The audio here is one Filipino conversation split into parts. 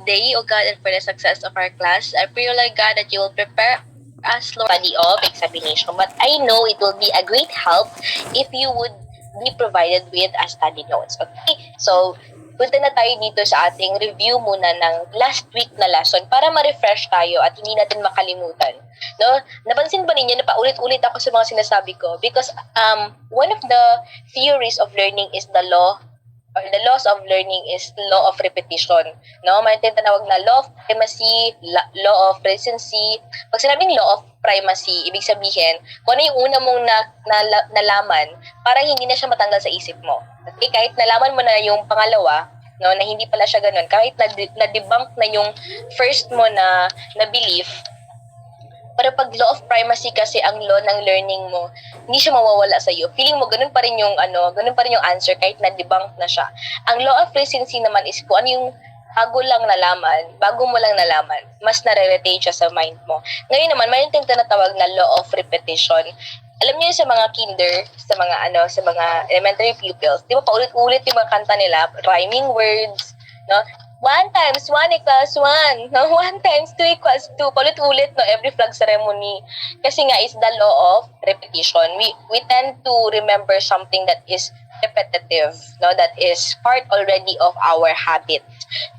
day, O God, and for the success of our class. I pray, O Lord God, that you will prepare us, Lord, study of examination. But I know it will be a great help if you would be provided with a study notes. Okay? So, punta na tayo dito sa ating review muna ng last week na lesson para ma-refresh tayo at hindi natin makalimutan. No? Napansin ba ninyo na paulit-ulit ako sa mga sinasabi ko? Because one of the theories of learning is the laws of learning is law of repetition. No? May tinatawag na law of primacy, law of recency. Pag sinabing law of primacy, ibig sabihin, kung ano yung una mong nalaman, parang hindi na siya matanggal sa isip mo. Okay? Kahit nalaman mo na yung pangalawa, no, na hindi pala siya ganun, kahit na-debunk na yung first mo na belief, pero pag law of primacy kasi ang law ng learning mo, hindi siya mawawala sa iyo. Feeling mo ganun pa rin yung answer kahit na-debunk na siya. Ang law of recency naman is kung ano yung bago mo lang nalaman, mas nare-retain siya sa mind mo. Ngayon naman, may yung tinatawag na law of repetition. Alam niyo sa mga sa mga elementary pupils, di ba paulit-ulit yung mga kanta nila, rhyming words, no? 1 times 1 equals 1. No? 1 times 2 equals 2. Paulit-ulit, no? Every flag ceremony. Kasi nga, is the law of repetition. We tend to remember something that is repetitive, no? That is part already of our habit.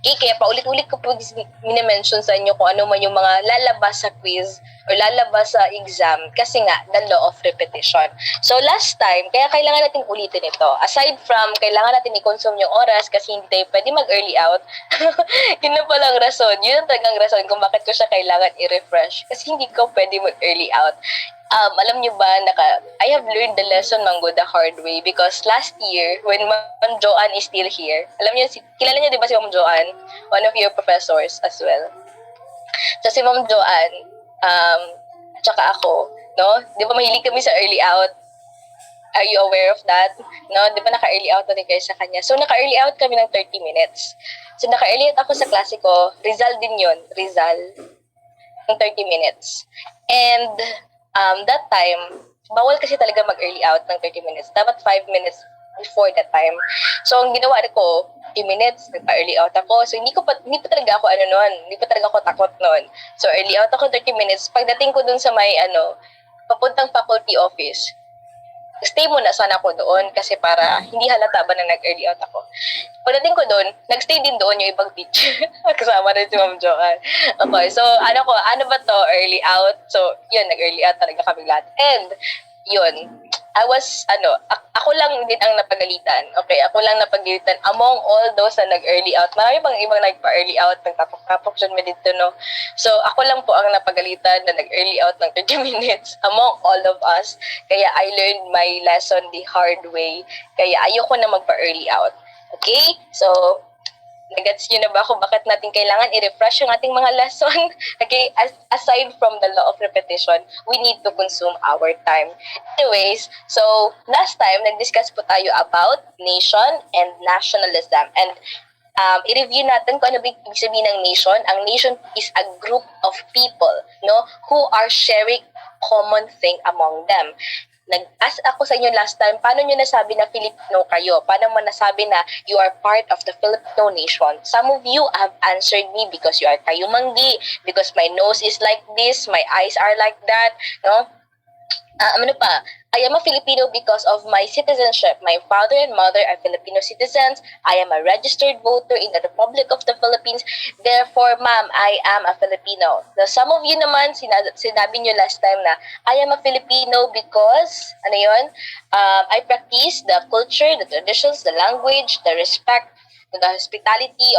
Okay, kaya paulit-ulit ko po minimension sa inyo kung ano man yung mga lalabas sa quiz or lalabas sa exam kasi nga, the law of repetition. So, last time, kaya kailangan natin ulitin ito. Aside from, kailangan natin i-consume yung oras kasi hindi tayo pwede mag-early out. Yun na palang rason. Yun ang talagang rason kung bakit ko siya kailangan i-refresh. Kasi hindi ko pwede mag-early out. Alam nyo ba, I have learned the lesson, Manggo, the hard way because last year, when Ma'am Joanne is still here, alam nyo, kilala nyo di ba si Ma'am Joanne? One of your professors as well. So si Ma'am Joanne, tsaka ako, no? Di ba mahilig kami sa early out? Are you aware of that? No? Di ba naka-early out na din kayo sa kanya? So naka-early out kami ng 30 minutes. So naka-early out ako sa klase ko, Rizal din yun, Rizal, ng 30 minutes. And that time, bawal kasi talaga mag-early out ng 30 minutes. Dapat 5 minutes before that time. So, ang ginawa ko, 30 minutes, nagpa-early out ako. So, hindi pa talaga ako hindi pa talaga ako takot noon. So, early out ako 30 minutes. Pagdating ko dun sa may, papuntang faculty office, stay muna sana ako doon kasi para hindi halata ba na nag-early out ako. Pagdating ko doon, nag-stay din doon yung ibang teacher. Kasama rin si Ma'am Joanne. Okay, so ano ba to? Early out. So, yun, nag-early out talaga kami lahat. And, yun, ako lang din ang napagalitan. Okay, ako lang napagalitan among all those na nag-early out. Marami pang ibang nagpa-early out, nagtapok-tapok dyan dito, no? So, ako lang po ang napagalitan na nag-early out ng 30 minutes among all of us. Kaya I learned my lesson the hard way. Kaya ayoko na magpa-early out. Okay? So, nagets nyo na ba kung bakit natin kailangan i-refresh yung ating mga lesson? Okay, aside from the law of repetition, we need to consume our time. Anyways, so last time, nag-discuss po tayo about nation and nationalism. And i-review natin kung ano ibig sabihin ng nation. Ang nation is a group of people, no, who are sharing common thing among them. Nag-ask ako sa inyo last time, paano nyo nasabi na Filipino kayo? Paano mo nasabi na you are part of the Filipino nation? Some of you have answered me because you are Kayumanggi, because my nose is like this, my eyes are like that, no? I am a Filipino because of my citizenship. My father and mother are Filipino citizens. I am a registered voter in the Republic of the Philippines. Therefore, ma'am, I am a Filipino. Now, some of you naman, sinabi nyo last time na, I am a Filipino because, I practice the culture, the traditions, the language, the respect, the hospitality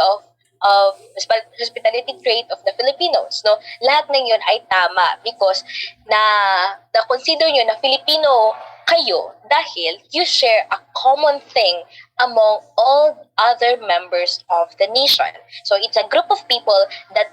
hospitality trait of the Filipinos, no? Lahat ng yun ay tama because na-consider nyo na Filipino kayo dahil you share a common thing among all other members of the nation. So it's a group of people that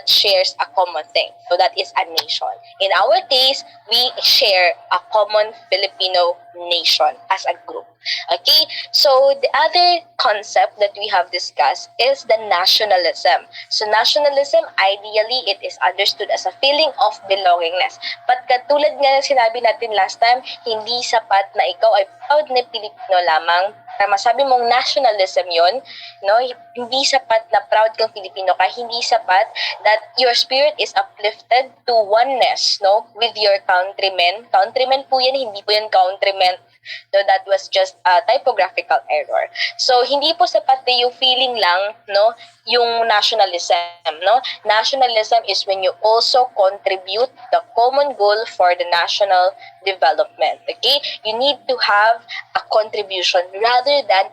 shares a common thing. So that is a nation. In our case, we share a common Filipino nation as a group. Okay? So the other concept that we have discussed is the nationalism. So nationalism, ideally, it is understood as a feeling of belongingness. But katulad nga ng sinabi natin last time, hindi sapat na ikaw ay proud na Pilipino lamang para masabi mong nationalism yon, no? Hindi sapat na proud kang Filipino ka, hindi sapat that your spirit is uplifted to oneness, no, with your countrymen. Countrymen po yan, hindi po yan countrymen. No, that was just a typographical error. So, hindi po sapat na yung feeling lang, no, yung nationalism, no? Nationalism is when you also contribute the common goal for the national development. Okay? You need to have a contribution rather than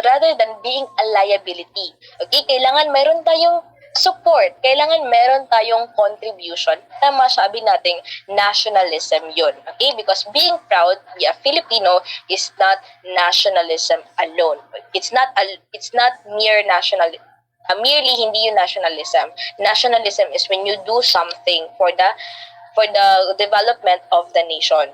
rather than being a liability. Okay? Kailangan meron tayong support. Kailangan meron tayong contribution na masabi nating nationalism yun. Okay? Because being proud to be a Filipino is not nationalism alone. It's not mere merely hindi yung nationalism. Nationalism is when you do something for the development of the nation.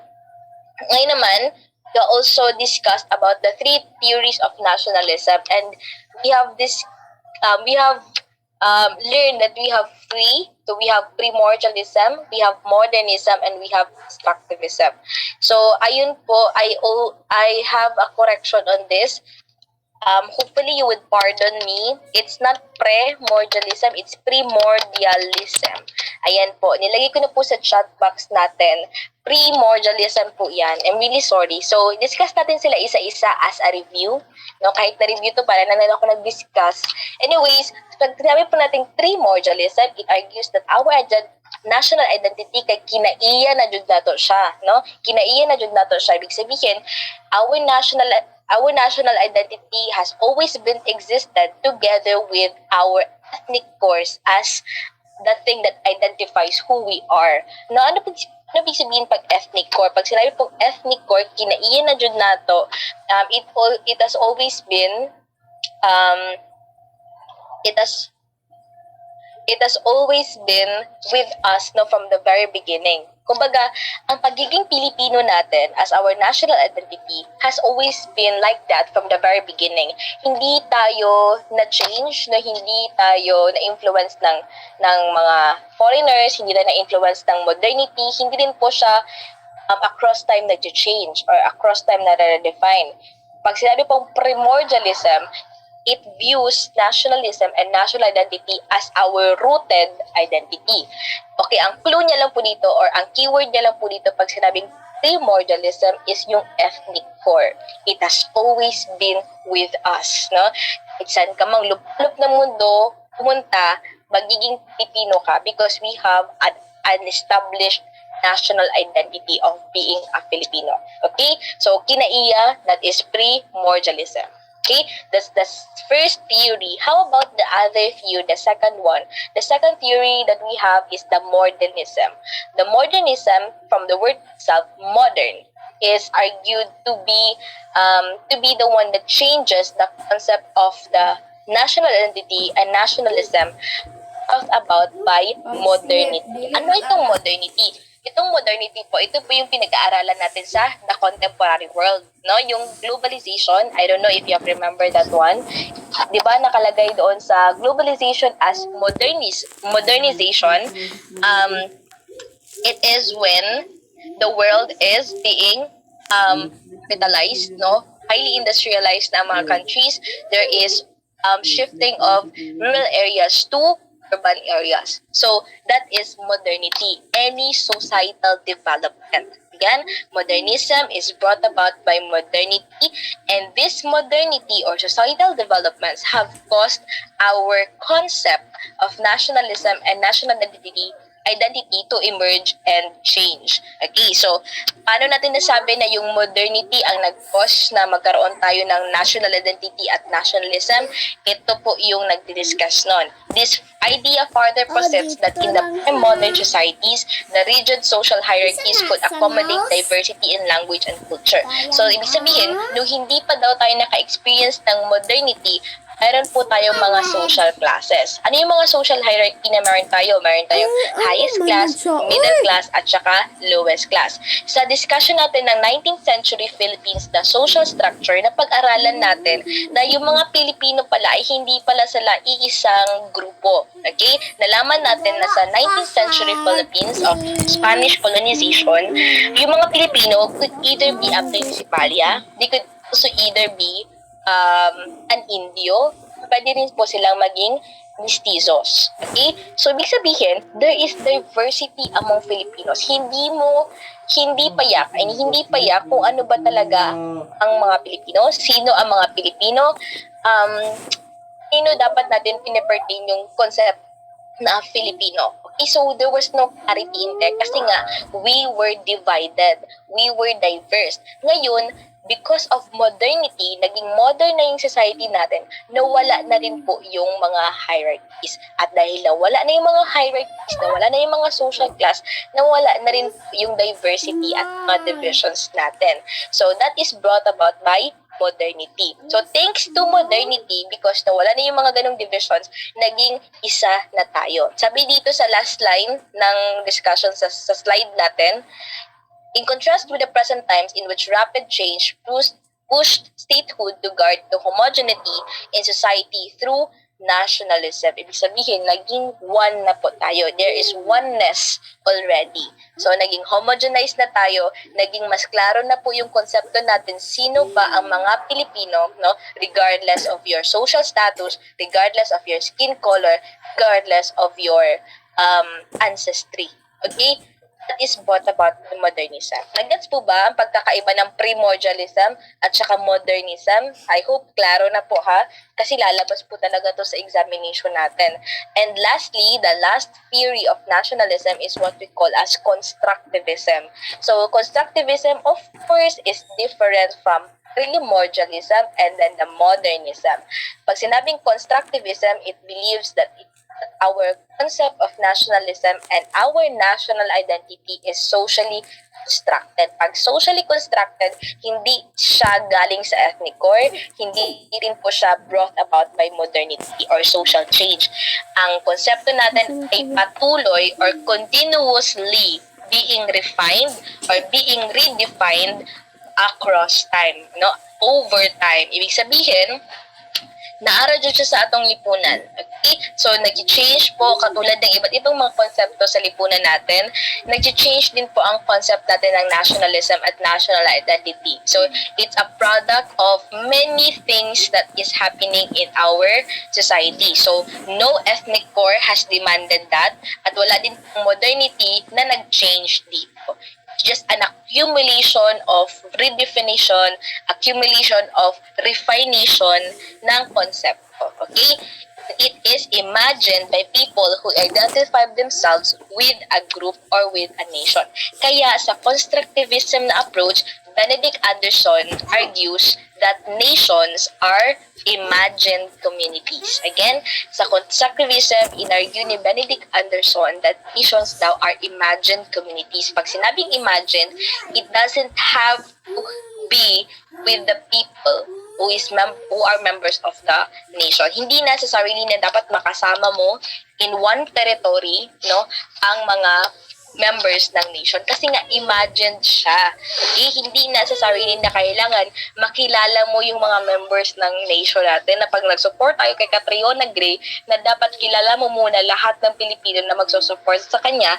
Ngayon naman, we also discussed about the 3 theories of nationalism, and we have learn that we have 3. So we have primordialism, we have modernism, and we have constructivism. So ayun po, I have a correction on this. Hopefully you would pardon me. It's not pre-mordialism, it's primordialism. Ayan po, nilagay ko na po sa chat box natin. Primordialism po yan. I'm really sorry. So, discuss natin sila isa-isa as a review. No, kahit na-review to, para na ako nag-discuss. Anyways, pag sinabi po natin primordialism, it argues that our national identity kay kinaiya na jud nato siya, no? Kinaiya na jud nato siya. Ibig sabihin, our national identity has always been existed together with our ethnic cores as the thing that identifies who we are. No, ano ibig sabihin pag ethnic core? Pag sinabi pong ethnic core, kinaiya na jud nato, it has always been it has always been with us, no, from the very beginning. Kumbaga, ang pagiging Pilipino natin as our national identity has always been like that from the very beginning. Hindi tayo na-change, no, hindi tayo na-influence ng mga foreigners, hindi tayo na-influence ng modernity, hindi din po siya across time nag-change or across time na-redefine. Pag sinabi pong primordialism, it views nationalism and national identity as our rooted identity. Okay, ang clue niya lang po dito or ang keyword niya lang po dito pag sinabing primordialism is yung ethnic core. It has always been with us, no? Saan ka mang lup ng mundo, pumunta, magiging Pilipino ka because we have an established national identity of being a Filipino. Okay? So, kinaiya, that is primordialism. Okay, that's the first theory. How about the other theory, the second one? The second theory that we have is the modernism. The modernism, from the word itself, modern, is argued to be the one that changes the concept of the national identity and nationalism talked about by modernity. Ano itong modernity? Itong modernity po, ito po yung pinag-aaralan natin sa the contemporary world, no? Yung globalization, I don't know if you have remember that one. 'Di ba nakalagay doon sa globalization as modernization. It is when the world is being capitalized, no? Highly industrialized na mga countries. There is shifting of rural areas to urban areas. So, that is modernity. Any societal development. Again, modernism is brought about by modernity, and this modernity or societal developments have caused our concept of nationalism and national identity to emerge and change. Okay, so paano natin nasabi na yung modernity ang nag-cause na magkaroon tayo ng national identity at nationalism? Ito po yung nagdi-discuss nun. This idea further posits that in the modern societies, the rigid social hierarchies could accommodate diversity in language and culture. So, ibig sabihin, nung hindi pa daw tayo naka-experience ng modernity, meron po tayong mga social classes. Ano yung mga social hierarchy na meron tayo? Meron tayong highest class, middle class, at saka lowest class. Sa discussion natin ng 19th century Philippines na social structure, na pag-aralan natin na yung mga Pilipino pala ay hindi pala sila iisang grupo. Okay? Nalaman natin na sa 19th century Philippines of Spanish colonization, yung mga Pilipino could either be a principalia, also either be an Indio, pwede rin po silang maging mestizos. Okay? So, ibig sabihin, there is diversity among Filipinos. Hindi payak kung ano ba talaga ang mga Pilipino, sino ang mga Pilipino, sino dapat natin pinipertain yung concept na Filipino. Okay, so there was no clarity in there kasi nga, we were divided, we were diverse. Ngayon, because of modernity, naging modern na yung society natin, nawala na rin po yung mga hierarchies. At dahil nawala na yung mga hierarchies, nawala na yung mga social class, nawala na rin yung diversity at mga divisions natin. So that is brought about by modernity. So, thanks to modernity, because nawala na yung mga ganong divisions, naging isa na tayo. Sabi dito sa last line ng discussion sa slide natin, in contrast with the present times in which rapid change pushed statehood to guard the homogeneity in society through nationalism. Ibig sabihin, naging one na po tayo. There is oneness already. So, naging homogenized na tayo, naging mas klaro na po yung konsepto natin, sino ba ang mga Pilipino, no? Regardless of your social status, regardless of your skin color, regardless of your ancestry. Okay? That is brought about the modernism. Nag-gets po ba ang pagkakaiba ng primordialism at saka modernism? I hope klaro na po ha, kasi lalabas po talaga to sa examination natin. And lastly, the last theory of nationalism is what we call as constructivism. So, constructivism, of course, is different from primordialism and then the modernism. Pag sinabing constructivism, it believes that our concept of nationalism and our national identity is socially constructed. Pag socially constructed, hindi siya galing sa ethnic core, hindi rin po siya brought about by modernity or social change. Ang konsepto natin ay patuloy or continuously being refined or being redefined across time, no? Over time. Ibig sabihin, naara dyan siya sa atong lipunan. Okay? So, nag-change po, katulad ng iba't ibang mga konsepto sa lipunan natin, nag-change din po ang concept natin ng nationalism at national identity. So, it's a product of many things that is happening in our society. So, no ethnic core has demanded that at wala din modernity na nag-change dito. Just an accumulation of redefinition, accumulation of refination ng konsepto. Okay? It is imagined by people who identify themselves with a group or with a nation. Kaya sa constructivism na approach, Benedict Anderson argues that nations are imagined communities. Again, sa constructivism, inargue ni Benedict Anderson that nations now are imagined communities. Pag sinabing imagined, it doesn't have to be with the people who are members of the nation. Hindi necessarily na dapat makasama mo in one territory, no, ang mga members ng nation kasi nga imagined siya. Okay? Hindi necessarily na kailangan makilala mo yung mga members ng nation natin na pag nag-support tayo kay Catriona Gray na dapat kilala mo muna lahat ng Pilipino na magsusupport sa kanya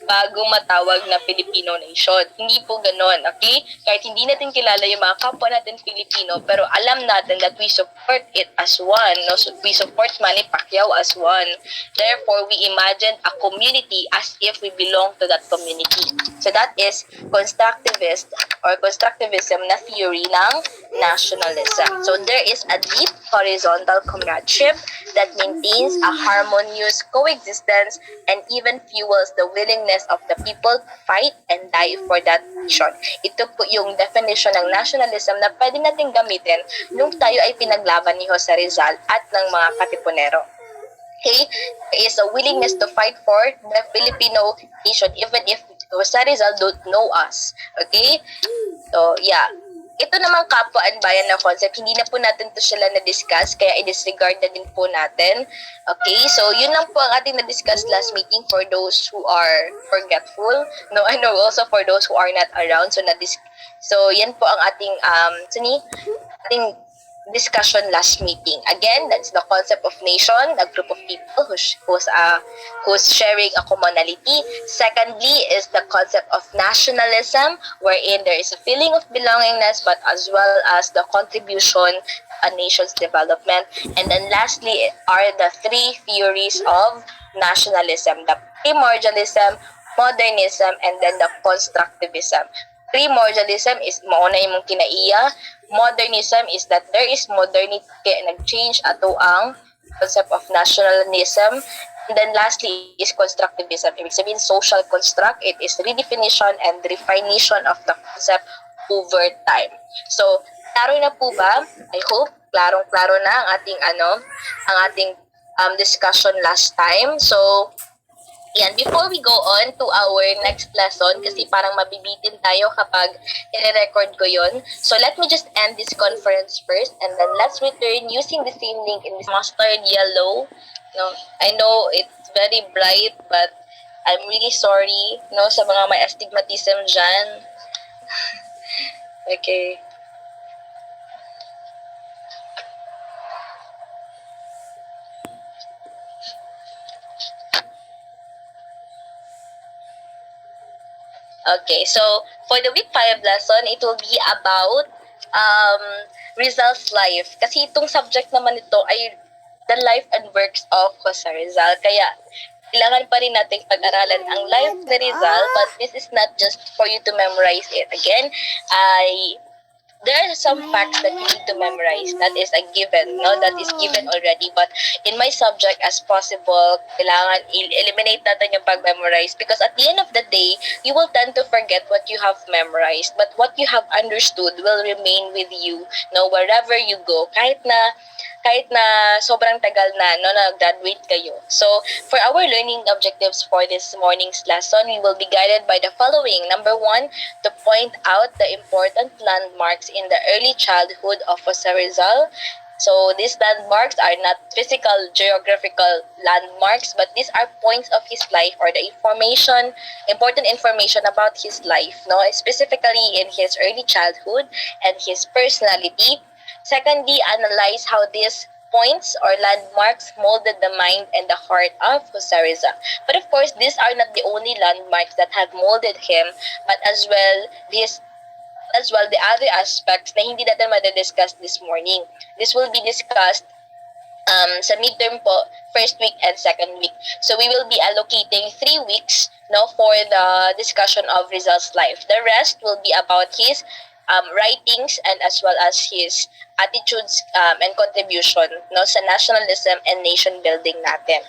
bago matawag na Filipino nation. Hindi po ganon, okay? Kahit hindi natin kilala yung mga kapwa natin Filipino, pero alam natin that we support it as one, no? So we support Manny Pacquiao as one. Therefore, we imagine a community as if we belong to that community. So that is constructivist or constructivism na theory ng nationalism. So there is a deep horizontal comradeship that maintains a harmonious coexistence and even fuels the willingness of the people to fight and die for that nation. Ito po yung definition ng nationalism na pwede natin gamitin nung tayo ay pinaglaban ni Jose Rizal at ng mga Katipunero. Okay? There is a willingness to fight for the Filipino nation even if Jose Rizal don't know us. Okay? So, yeah. Ito namang kapwa and bayan na concept, hindi na po natin to sila na-discuss, kaya i-disregard na din po natin. Okay, so yun lang po ang ating na-discuss last meeting for those who are forgetful. No, I know also for those who are not around. So yan po ang ating, ating discussion last meeting. Again, that's the concept of nation, a group of people who's sharing a commonality. Secondly is the concept of nationalism, wherein there is a feeling of belongingness, but as well as the contribution to a nation's development. And then lastly are the three theories of nationalism: the primordialism, modernism, and then the constructivism. Primordialism is mauna yung kinaiya. Modernism is that there is modernity kaya nag-change ato ang concept of nationalism. And then lastly is constructivism. Ibig sabihin social construct, it is redefinition and definition of the concept over time. So, klaro na po ba? I hope klarong-klaro na ang ating discussion last time. So, yan, before we go on to our next lesson, kasi parang mabibitin tayo kapag i-record ko yon. So let me just end this conference first, and then let's return using the same link in this mustard yellow. No, I know it's very bright, but I'm really sorry, no, sa mga may astigmatism dyan. Okay. Okay, so for the week 5 lesson, it will be about Rizal's life. Kasi itong subject naman ito ay the life and works of Jose Rizal. Kaya, kailangan pa rin nating pag-aralan ang life ni Rizal, but this is not just for you to memorize it. Again, there are some facts that you need to memorize. That is a given, no? That is given already. But in my subject, as possible, kailangan eliminate natin yung pag-memorize, because at the end of the day, you will tend to forget what you have memorized. But what you have understood will remain with you, no? Wherever you go. Kahit na sobrang tagal na, no, nag-graduate kayo. So, for our learning objectives for this morning's lesson, we will be guided by the following. Number 1, to point out the important landmarks in the early childhood of Jose Rizal. So, these landmarks are not physical, geographical landmarks, but these are points of his life, or the important information about his life, no, specifically in his early childhood and his personality. Secondly, analyze how these points or landmarks molded the mind and the heart of Jose Rizal. But of course, these are not the only landmarks that have molded him, but as well the other aspects na hindi natin madadiscuss this morning. This will be discussed sa midterm po, first week and second week. So we will be allocating 3 weeks, no, for the discussion of Rizal's life. The rest will be about his writings and as well as his attitudes and contribution, no, sa nationalism and nation building natin.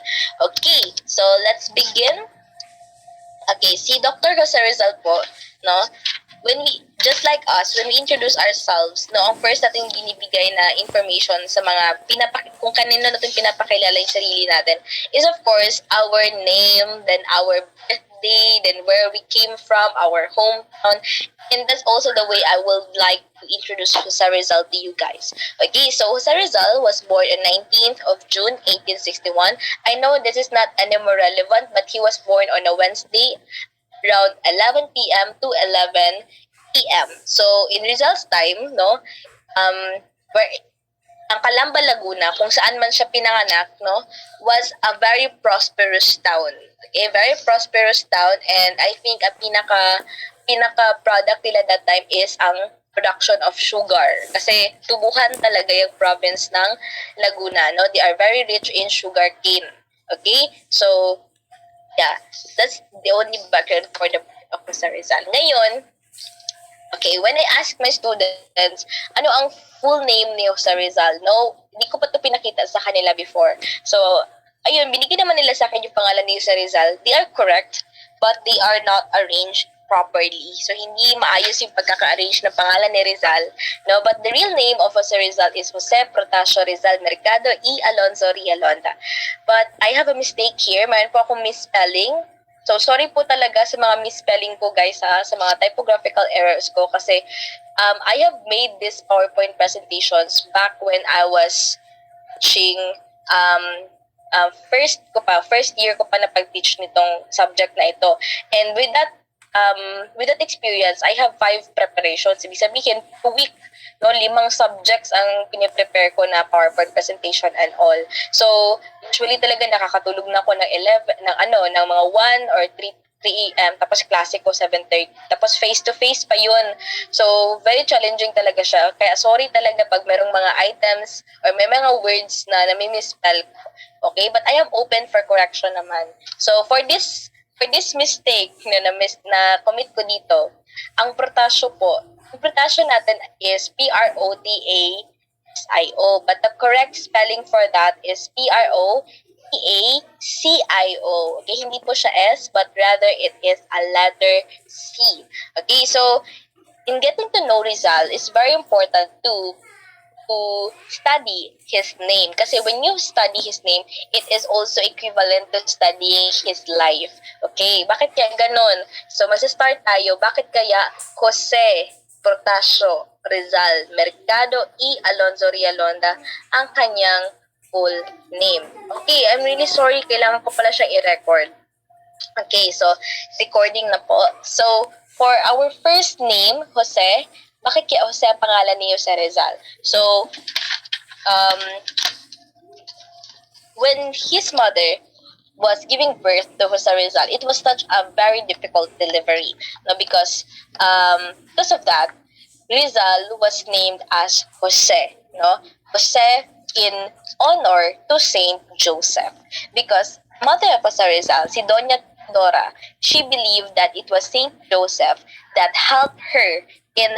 Okay, so let's begin. Okay, si Dr. Jose Rizal po, no, when we introduce ourselves, no, ang first natin binibigay na information sa mga kung kanino natin pinapakilala yung sarili natin is of course our name, then our birthday, then where we came from, our hometown, and that's also the way I would like to introduce Jose Rizal to you guys. Okay, so Jose Rizal was born on 19th of June, 1861. I know this is not anymore relevant, but he was born on a Wednesday around 11 p.m. to 11 p.m. So, in Rizal's time, no, where ang Calamba, Laguna, kung saan man siya pinanganak, no, was a very prosperous town. Okay, very prosperous town, and I think ang pinaka-product nila that time is ang production of sugar. Kasi tubuhan talaga yung province ng Laguna, no? They are very rich in sugar cane. Okay? So, yeah, that's the only background for the of Jose Rizal. Ngayon, okay, when I ask my students, ano ang full name ni Jose Rizal? No, hindi ko pa ito pinakita sa kanila before. So, ayun, binigyan naman nila sa akin yung pangalan ni Jose Rizal. They are correct, but they are not arranged properly. So, hindi maayos yung pagkaka-arrange ng pangalan ni Rizal. No, but the real name of Jose Rizal is Jose Protasio Rizal Mercado E. Alonzo Rialonda. But I have a mistake here. Mayroon po akong misspelling. So, sorry po talaga sa mga misspelling ko, guys, sa mga typographical errors ko, kasi I have made these PowerPoint presentations back when I was teaching first year ko pa na pag-teach nitong subject na ito. And with that experience, I have 5 preparations. Ibig sabihin, No, 5 subjects ang piniprepare ko na PowerPoint presentation and all. So, usually talaga nakakatulog na ako ng 11, ng mga 1 or 3 a.m. Tapos klase ko 7:30. Tapos face-to-face pa yun. So, very challenging talaga siya. Kaya sorry talaga pag merong mga items or may mga words na nami-misspell. Okay? But I am open for correction naman. So, for this mistake na commit ko dito, ang protasyo po, ang protasyo natin is Protasio, but the correct spelling for that is Protacio. Okay, hindi po siya S, but rather it is a letter C. Okay, so in getting to know Rizal, it's very important to study his name. Kasi when you study his name, it is also equivalent to studying his life. Okay, bakit kaya ganun? So, mag-start tayo. Bakit kaya Jose Protasio Rizal Mercado E. Alonzo Rialonda ang kanyang full name? Okay, I'm really sorry. Kailangan ko pala siyang i-record. Okay, so, recording na po. So, for our first name, Jose, bakit kaya Jose ang pangalan ni Jose Rizal? So, when his mother was giving birth to Jose Rizal, it was such a very difficult delivery. No, because of that, Rizal was named as Jose. No? Jose in honor to Saint Joseph. Because mother of Jose Rizal, si Doña Dora, she believed that it was Saint Joseph that helped her in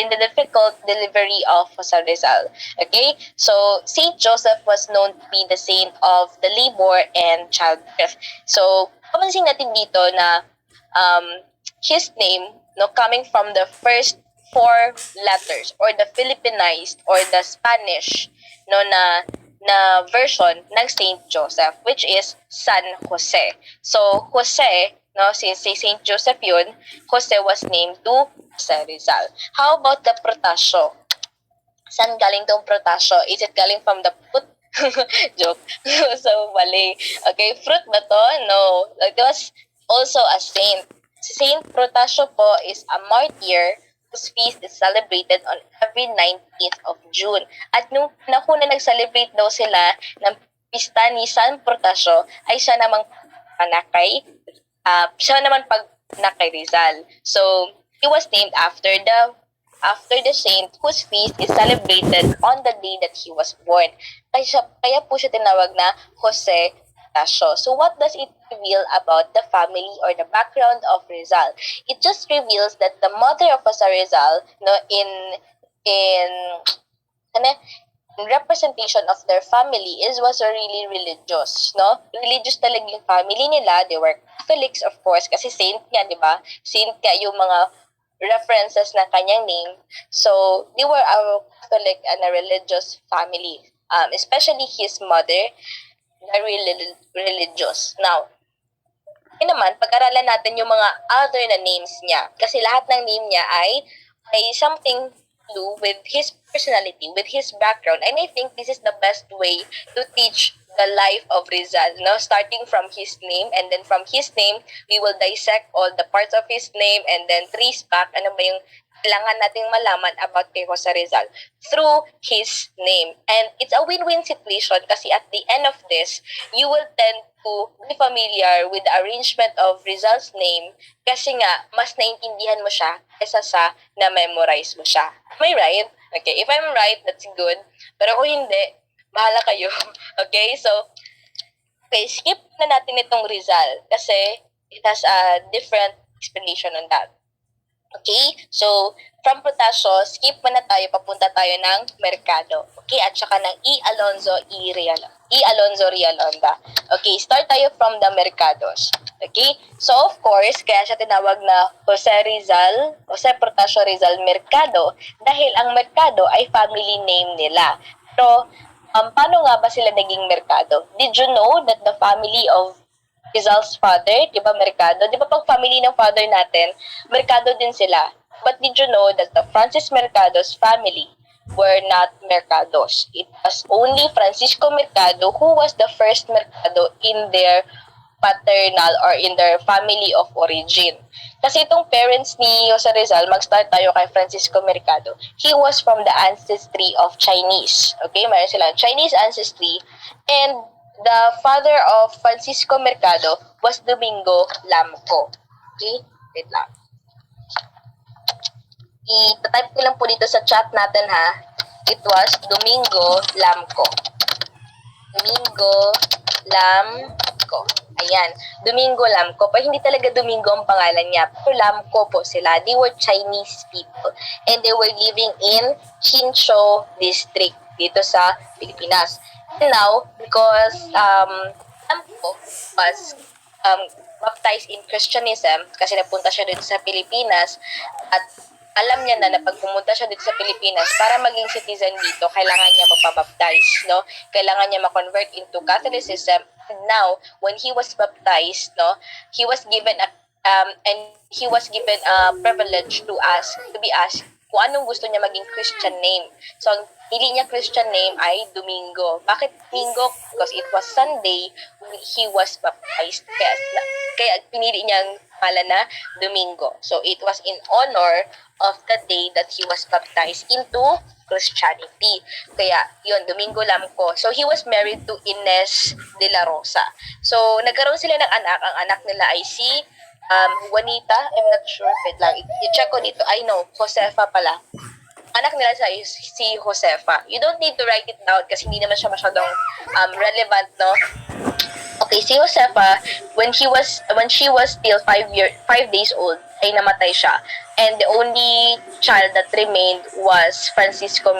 the difficult delivery of Jose Rizal. Okay? So, Saint Joseph was known to be the saint of the labor and childbirth. So, papansin natin dito na his name, no, coming from the first 4 letters or the Filipinized or the Spanish, no, na version ng Saint Joseph, which is San Jose. So, Jose, no, since si Saint Joseph yun, Jose was named to Jose Rizal. How about the Protasio? Saan galing tong Protasio? Is it galing from the fruit? Joke. So, mali. Okay, fruit ba to? No. It was also a saint. Saint Protasio po is a martyr whose feast is celebrated on every 19th of June. At nung nakuna nag-celebrate daw sila ng pista ni San Protasio, ay siya namang panakay, Rizal. So, he was named after the saint whose feast is celebrated on the day that he was born. Kaya po siya tinawag na Jose Protasio. So, what does it reveal about the family or the background of Rizal? It just reveals that the mother of Jose Rizal, no, in representation of their family was really religious, no? Religious talaga yung family nila. They were Catholics, of course, kasi saint nga, di ba? Saint nga yung mga references ng kanyang name. So, they were a Catholic and a religious family. Especially his mother, very religious. Now, naman, pag-aralan natin yung mga other na names niya. Kasi lahat ng name niya ay something to do with his personality, with his background. And I think this is the best way to teach the life of Rizal, no? Starting from his name, and then from his name, we will dissect all the parts of his name, and then trace back ano ba yung kailangan nating malaman about kay Jose Rizal through his name. And it's a win-win situation kasi at the end of this, you will tend to be familiar with the arrangement of Rizal's name kasi nga, mas naintindihan mo siya kaysa sa na-memorize mo siya. Am I right? Okay, if I'm right, that's good. Pero kung hindi, bahala kayo. Okay, so, skip na natin itong Rizal kasi it has a different explanation on that. Okay? So, from Protasio, skip muna tayo, papunta tayo ng Mercado. Okay? At saka ng E. Alonzo Rialonda. Okay, start tayo from the Mercados. Okay? So, of course, kaya siya tinawag na Jose Protasio Rizal Mercado dahil ang Mercado ay family name nila. So, paano nga ba sila naging Mercado? Did you know that the family of Rizal's father, di ba Mercado? Di ba pag family ng father natin, Mercado din sila. But did you know that the Francis Mercado's family were not Mercados? It was only Francisco Mercado who was the first Mercado in their paternal or in their family of origin. Kasi itong parents ni Jose Rizal, mag-start tayo kay Francisco Mercado. He was from the ancestry of Chinese. Okay, mayroon silang Chinese ancestry. And the father of Francisco Mercado was Domingo Lamco. Okay, wait lang. I-type ko lang po dito sa chat natin ha. It was Domingo Lamco. Domingo Lamco. Ayan, Domingo Lamco. Pero hindi talaga Domingo ang pangalan niya. Pero Lamco po sila. They were Chinese people. And they were living in Chincho District dito sa Pilipinas. And now, because Lamco was baptized in Christianism, kasi napunta siya dito sa Pilipinas, at alam niya na pag pumunta siya dito sa Pilipinas, para maging citizen dito, kailangan niya magpabaptize, no? Kailangan niya ma-convert into Catholicism. And now, when he was baptized, no, he was given a privilege to be asked kung anong gusto niya maging Christian name. So, ang pili niya Christian name ay Domingo. Bakit Domingo? Because it was Sunday when he was baptized. Kaya pinili niyang pangalan na Domingo. So, it was in honor of the day that he was baptized into Christianity. Kaya, yun, Domingo Lamco. So, he was married to Ines de la Rosa. So, nagkaroon sila ng anak. Ang anak nila ay si Juanita. I'm not sure. Wait lang. I-check ko dito. I know. Josefa pala. Anak nila si Josefa. You don't need to write it down kasi hindi naman siya masyadong relevant, no? Okay, si Josefa, when she was still 5 days old, ay namatay siya. And the only child that remained was Francisco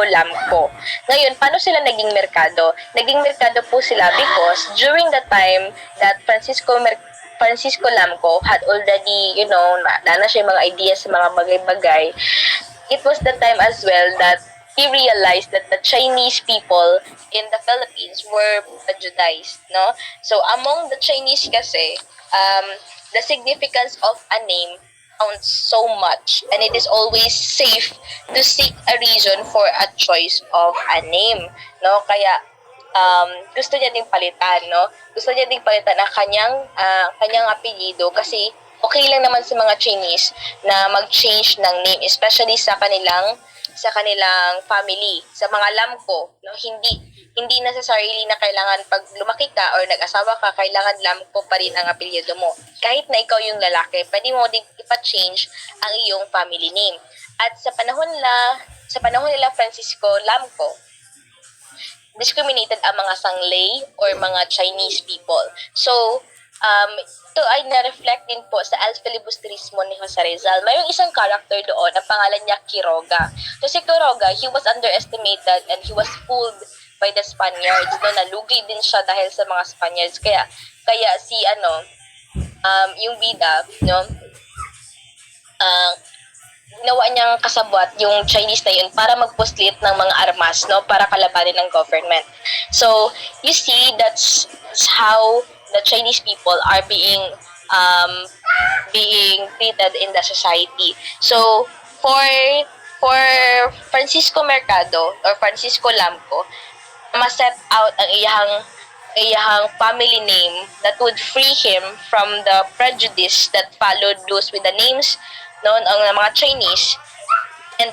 Lamco. Ngayon, paano sila naging Mercado? Naging Mercado po sila because during the time that Francisco Lamco had already, na siya yung mga ideas sa mga bagay-bagay, it was the time as well that he realized that the Chinese people in the Philippines were prejudiced, no? So, among the Chinese kasi, the significance of a name counts so much, and it is always safe to seek a reason for a choice of a name, no? Kaya, gusto niya ding palitan, no? Gusto niya ding palitan ang kanyang apelyido kasi okay lang naman sa mga Chinese na mag-change ng name, especially sa kanilang family, sa mga Lamco, no? Hindi necessarily na kailangan pag lumaki ka or nag-asawa ka, kailangan Lamco pa rin ang apelyido mo. Kahit na ikaw yung lalaki, pwede mo din ipa-change ang iyong family name. At sa panahon nila Francisco Lamco, discriminated ang mga Sanglay or mga Chinese people. So, ito ay na-reflect din po sa El Filibusterismo ni Jose Rizal. Mayroong isang character doon, ang pangalan niya Quiroga. So si Quiroga, he was underestimated and he was fooled by the Spaniards. No, nalugi din siya dahil sa mga Spaniards. Kaya si yung bida, no, ginawa niyang kasabwat yung Chinese na yun para magpuslit ng mga armas, no, para kalabanin ng government. So, you see, that's how the Chinese people are being treated in the society. So, for Francisco Mercado or Francisco Lamco, ma-set out ang iyahang family name that would free him from the prejudice that followed those with the names noon ang mga Chinese, and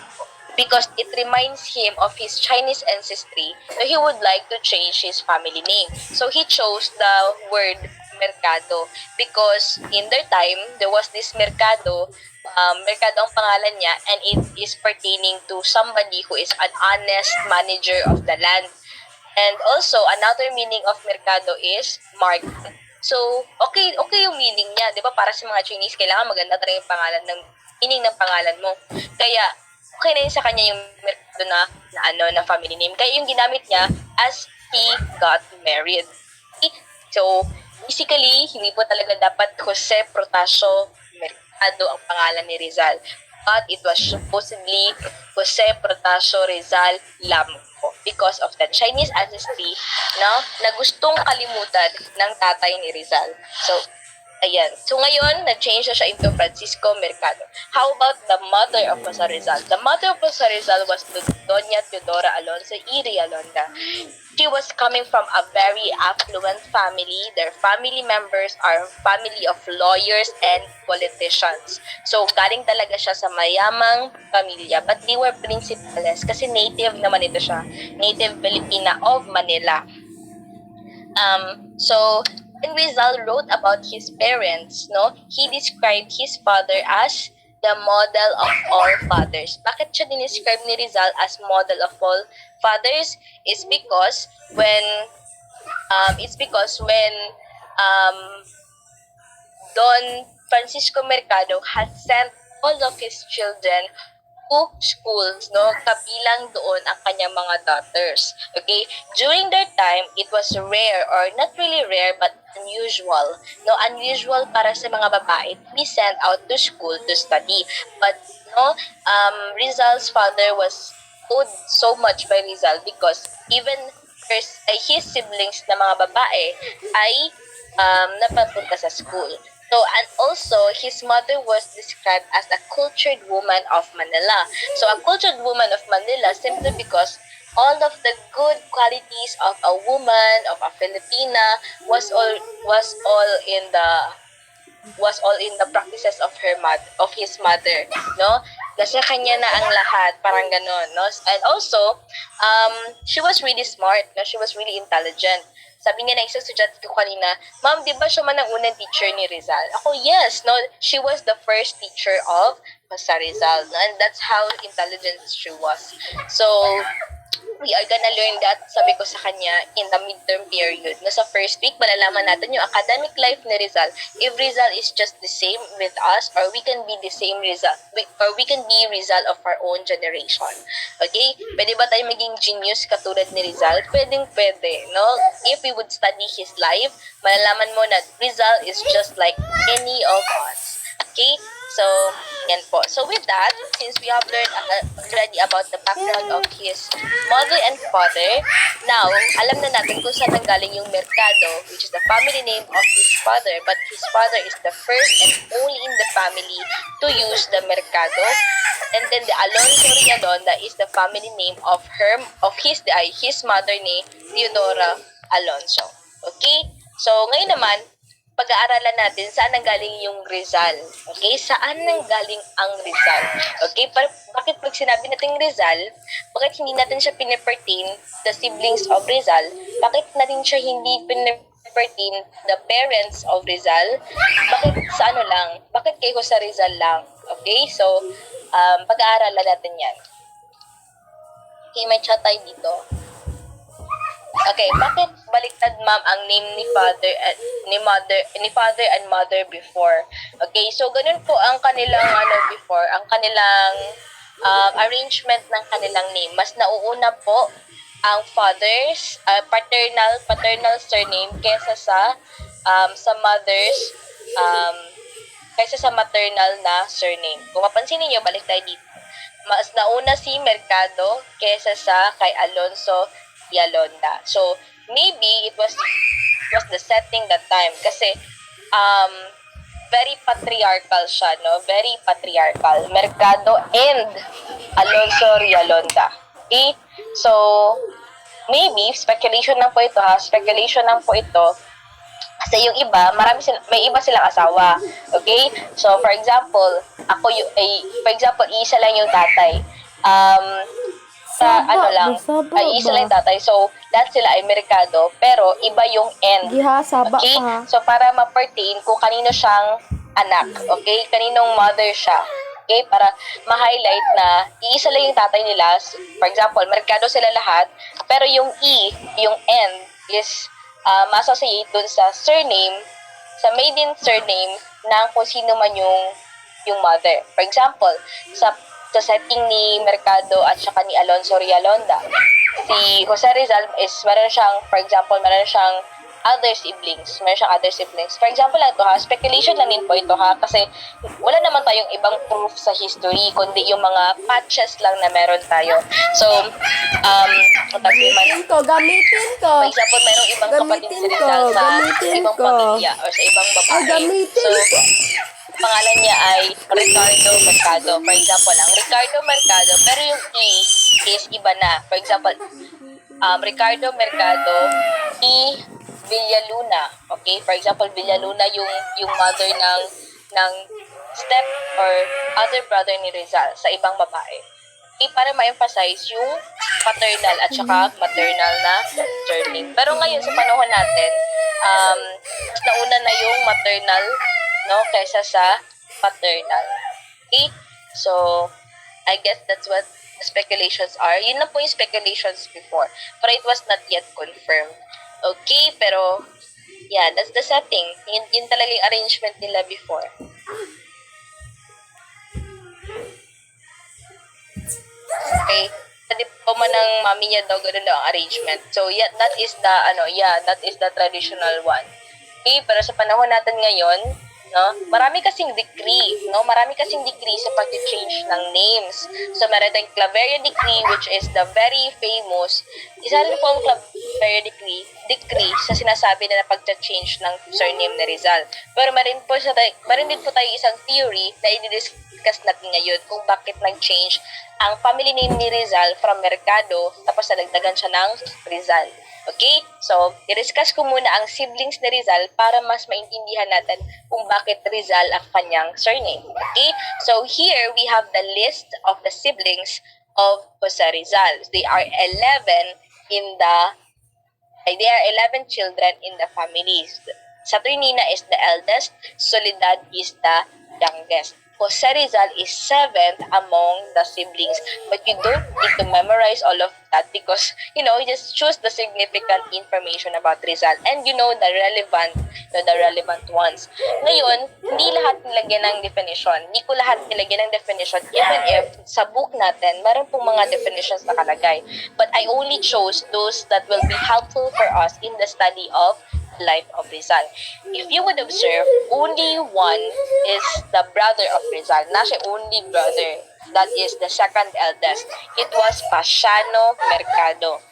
because it reminds him of his Chinese ancestry, so he would like to change his family name. So he chose the word Mercado because in their time, there was this Mercado ang pangalan niya, and it is pertaining to somebody who is an honest manager of the land. And also, another meaning of Mercado is market. So, okay yung meaning niya, 'di ba? Para sa mga Chinese, kailangan maganda talaga yung meaning ng pangalan mo. Kaya okay na yun sa kanya yung Mercado na family name. Kaya yung ginamit niya as he got married. Okay? So, basically, hindi po talaga dapat Jose Protasio Mercado ang pangalan ni Rizal. But it was supposedly Jose Protasio Rizal Lamco because of the Chinese ancestry na gustong kalimutan ng tatay ni Rizal. So, Ayan. So ngayon, nag-change na siya into Francisco Mercado. How about the mother of Jose Rizal? The mother of Jose Rizal was Doña Teodora Alonso y Realonda. She was coming from a very affluent family. Their family members are family of lawyers and politicians. So, galing talaga siya sa mayamang pamilya. But they were principales kasi native naman ito siya. Native Filipina of Manila. So when Rizal wrote about his parents, no, he described his father as the model of all fathers. Bakit siya dinescribe ni Rizal as model of all fathers? It's because when um, Don Francisco Mercado has sent all of his children to schools, no, kabilang doon ang kanyang mga daughters. Okay? During their time, it was rare, or not really rare, but unusual. No, unusual para sa mga babae to be sent out to school to study. But, no, Rizal's father was owed so much by Rizal because even his siblings na mga babae ay napapunta sa school. So, and also, his mother was described as a cultured woman of Manila. So, a cultured woman of Manila simply because all of the good qualities of a woman, of a Filipina, was all in the practices of his mother, no? Nasa kanya na ang lahat, parang ganon, no? And also, she was really smart, no? She was really intelligent. Sabi nga na isang estudyante ko kanina, Ma'am, di ba siya man ang unang teacher ni Rizal? Ako, yes, no? She was the first teacher of Jose Rizal, no? And that's how intelligent she was. So, we are gonna learn that, sabi ko sa kanya, in the midterm period. No, sa first week, malalaman natin yung academic life ni Rizal. If Rizal is just the same with us, or we can be the same Rizal, or we can be Rizal of our own generation. Okay? Pwede ba tayo maging genius katulad ni Rizal? Pwede, no? If we would study his life, malalaman mo na Rizal is just like any of us. Okay? So, yan po. So, with that, since we have learned already about the background of his mother and father, now, alam na natin kung saan nanggaling yung Mercado, which is the family name of his father, but his father is the first and only in the family to use the Mercado. And then the Alonso Realonda is the family name of his mother ni Teodora Alonso. Okay? So, ngayon naman, pag-aaralan natin saan nanggaling yung Rizal. Okay? Saan nanggaling ang Rizal? Okay? Bakit pag sinabi natin Rizal, bakit hindi natin siya pinipertain the siblings of Rizal? Bakit natin siya hindi pinipertain the parents of Rizal? Bakit sa ano lang? Bakit kay Jose Rizal lang? Okay? So, pag-aaralan natin yan. Okay, may chat tayo dito. Okay, bakit baliktad ma'am ang name ni father and mother before? Okay, so ganun po ang kanilang before, ang kanilang arrangement ng kanilang name. Mas nauuna po ang father's paternal surname kaysa sa mother's kaysa sa maternal na surname. Kung mapansin niyo, balik tayo dito. Mas nauna si Mercado kaysa sa kay Alonso Realonda. So, maybe it was the setting that time kasi very patriarchal siya, no? Very patriarchal. Mercado and Alonso Realonda. Okay? So, maybe, speculation lang po ito ha. Speculation lang po ito. Kasi yung iba, may iba silang asawa. Okay? So, for example, isa lang yung tatay. Isa lang tatay. So, lahat sila ay Mercado, pero iba yung end. Okay? So, para ma-pertain kung kanino siyang anak. Okay? Kaninong mother siya. Okay? Para ma-highlight na iisa lang yung tatay nila. For example, Mercado sila lahat, pero yung yung end, is ma-associate dun sa surname, sa maiden surname ng kung sino man yung mother. For example, sa setting ni Mercado at saka ni Alonso Realonda, si Jose Rizal is meron siyang other siblings. Meron siyang other siblings. For example lang ito ha, speculation lang din po ito ha, kasi wala naman tayong ibang proof sa history, kundi yung mga patches lang na meron tayo. So, Gamitin ko. for example, merong ibang kapatid si Rizal sa ibang pamilya or sa ibang babae. So, pangalan niya ay Ricardo Mercado. For example lang, Ricardo Mercado, pero yung E is iba na. For example, Ricardo Mercado E. Villaluna. Okay? For example, Villaluna yung mother ng step or other brother ni Rizal sa ibang babae. Okay? Para ma-emphasize yung paternal at saka maternal na surname. Pero ngayon, sa panahon natin, mas nauna na yung maternal, no, kaysa sa paternal. Okay? So, I guess that's what speculations are. Yun na po yung speculations before. But it was not yet confirmed. Okay, pero yeah, that's the setting. Yun talaga yung arrangement nila before. Okay. Hindi po man ng mami niya daw ganun daw ang arrangement. So yeah, that is the traditional one. Okay, pero sa panahon natin ngayon, no, marami kasing decree sa pag-change ng names. So meron tayong Claveria decree, which is the very famous, isa rin po ang Claveria decree sa sinasabi na pag-change ng surname ni Rizal. Pero meron din po tayo isang theory na i-discuss natin ngayon kung bakit nag-change ang family name ni Rizal from Mercado, tapos nalagdagan siya ng Rizal. Okay? So, i-discuss ko muna ang siblings ni Rizal para mas maintindihan natin kung bakit Rizal ang kanyang surname. Okay? So, here we have the list of the siblings of Jose Rizal. They are 11 children in the family. Saturnina is the eldest, Soledad is the youngest. Jose Rizal is 7th among the siblings, but you don't need to memorize all of that because, you just choose the significant information about Rizal and the relevant ones. Ngayon, hindi lahat nilagyan ng definition. Hindi ko lahat nilagyan ng definition even if sa book natin, meron pong mga definitions nakalagay. But I only chose those that will be helpful for us in the study of life of Rizal. If you would observe, only one is the brother of Rizal. Not siya only brother. That is the second eldest. It was Pasiano Mercado.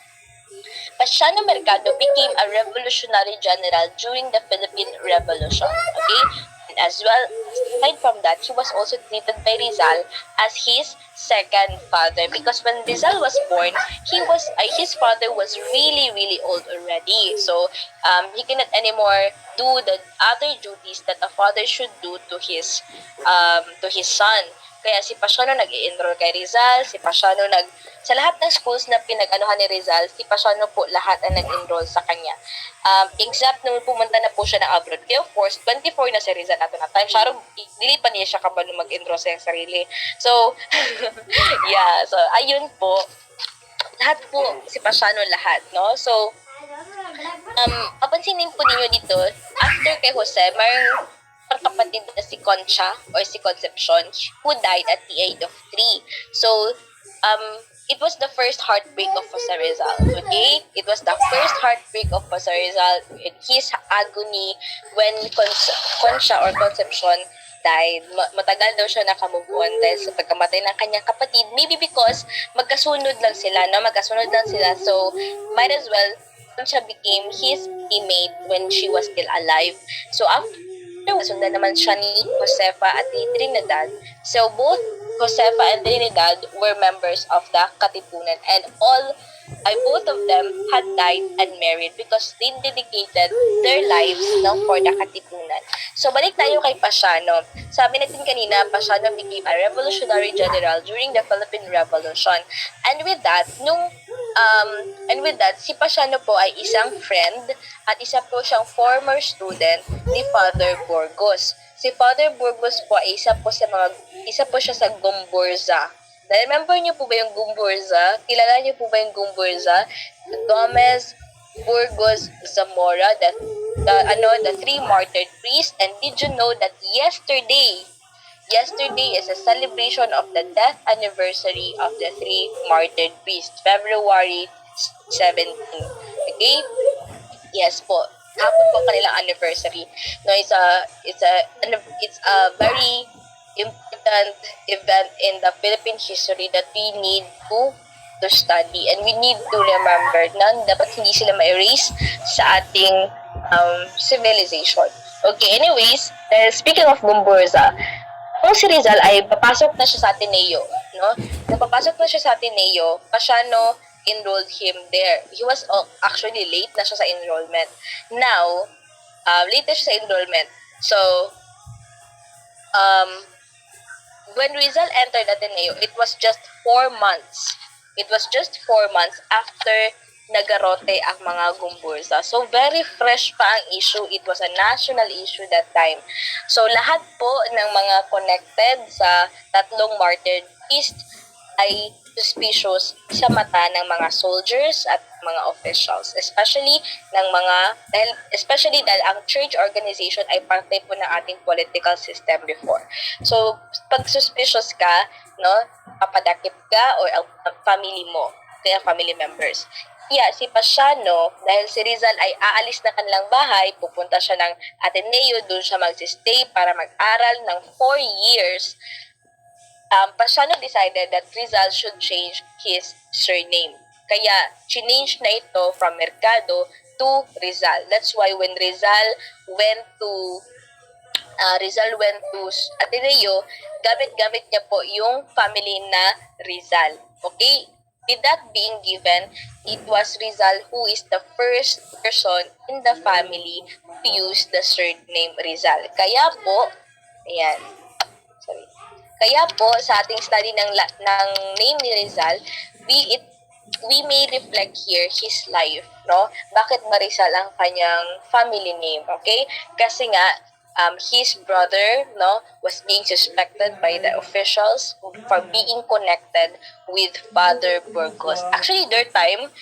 Pasiano Mercado became a revolutionary general during the Philippine Revolution. Okay? And as well, aside from that, he was also treated by Rizal as his second father, because when Rizal was born, his father was really, really old already. So he cannot anymore do the other duties that a father should do to his son. Kaya si Pasiano nag-i-enroll kay Rizal, sa lahat ng schools na pinag-anuhan ni Rizal, si Pasiano po lahat ang nag-enroll sa kanya. Except nung pumunta na po siya ng abroad. Kaya of course, 24 na si Rizal nato na time. Sharong, dili pa niya siya kabalo mag-enroll sa iyang sarili. So, yeah. So, ayun po. Lahat po, si Pasiano lahat, no? So, papansinin po ninyo dito, after kay Jose, mayroong kapatid na si Concha or si Concepcion who died at the age of 3. So, it was the first heartbreak of Jose Rizal. Okay? It was the first heartbreak of Jose Rizal in his agony when Concha or Concepcion died. Matagal daw siya nakamove on dahil sa pagkamatay ng kanyang kapatid. Maybe because magkasunod lang sila. So, might as well, Concha became his teammate when she was still alive. So, after sundan naman siya ni Josefa at ni Trinidad. So, both Josefa and Trinidad were members of the Katipunan, and both of them had died unmarried because they dedicated their lives for the Katipunan. So, balik tayo kay Pasiano. Sabi natin kanina, Pasiano became a revolutionary general during the Philippine Revolution. And with that, si Pasiano po ay isang friend at isa po siyang former student ni Father Burgos. Si Father Burgos po ay isa po siya sa Gomburza. Na-remember niyo po ba yung Gomburza? Kilala niyo po ba yung Gomburza? Gomez, Burgos, Zamora, the three martyred priests. And did you know that yesterday is a celebration of the death anniversary of the three martyred priests, February 17. Okay? Yes po. hapon po kanilang anniversary. No, it's a very important event in the Philippine history that we need to study, and we need to remember na dapat hindi sila ma-erase sa ating civilization. Okay, anyways, speaking of Gumburza, kung si Rizal ay papasok na siya sa Ateneo, no? Napapasok na siya sa Ateneo, Pasiano enrolled him there. He was actually late na siya sa enrollment. Now, late na siya sa enrollment. So, when Rizal entered Ateneo, it was just 4 months. It was just 4 months after nagarote ang mga Gumburza. So, very fresh pa ang issue. It was a national issue that time. So, lahat po ng mga connected sa tatlong martyred feast ay suspicious sa mata ng mga soldiers at mga officials, especially dahil ang church organization ay parte po ng ating political system before. So, pag suspicious ka, no, papadakip ka or family mo, kaya family members. Kaya si Pasiano, dahil si Rizal ay aalis na kanilang bahay, pupunta siya ng Ateneo, doon siya magsistay para mag-aral ng 4 years. Pasiano decided that Rizal should change his surname. Kaya, change na ito from Mercado to Rizal. That's why when Rizal went to Ateneo, gamit-gamit niya po yung family na Rizal. Okay? With that being given, it was Rizal who is the first person in the family to use the surname Rizal. Kaya po, sa ating study ng name ni Rizal, we may reflect here his life, no? Bakit Rizal ang kanyang family name, okay? Kasi nga, his brother, no, was being suspected by the officials for being connected with Father Burgos. Actually, their time,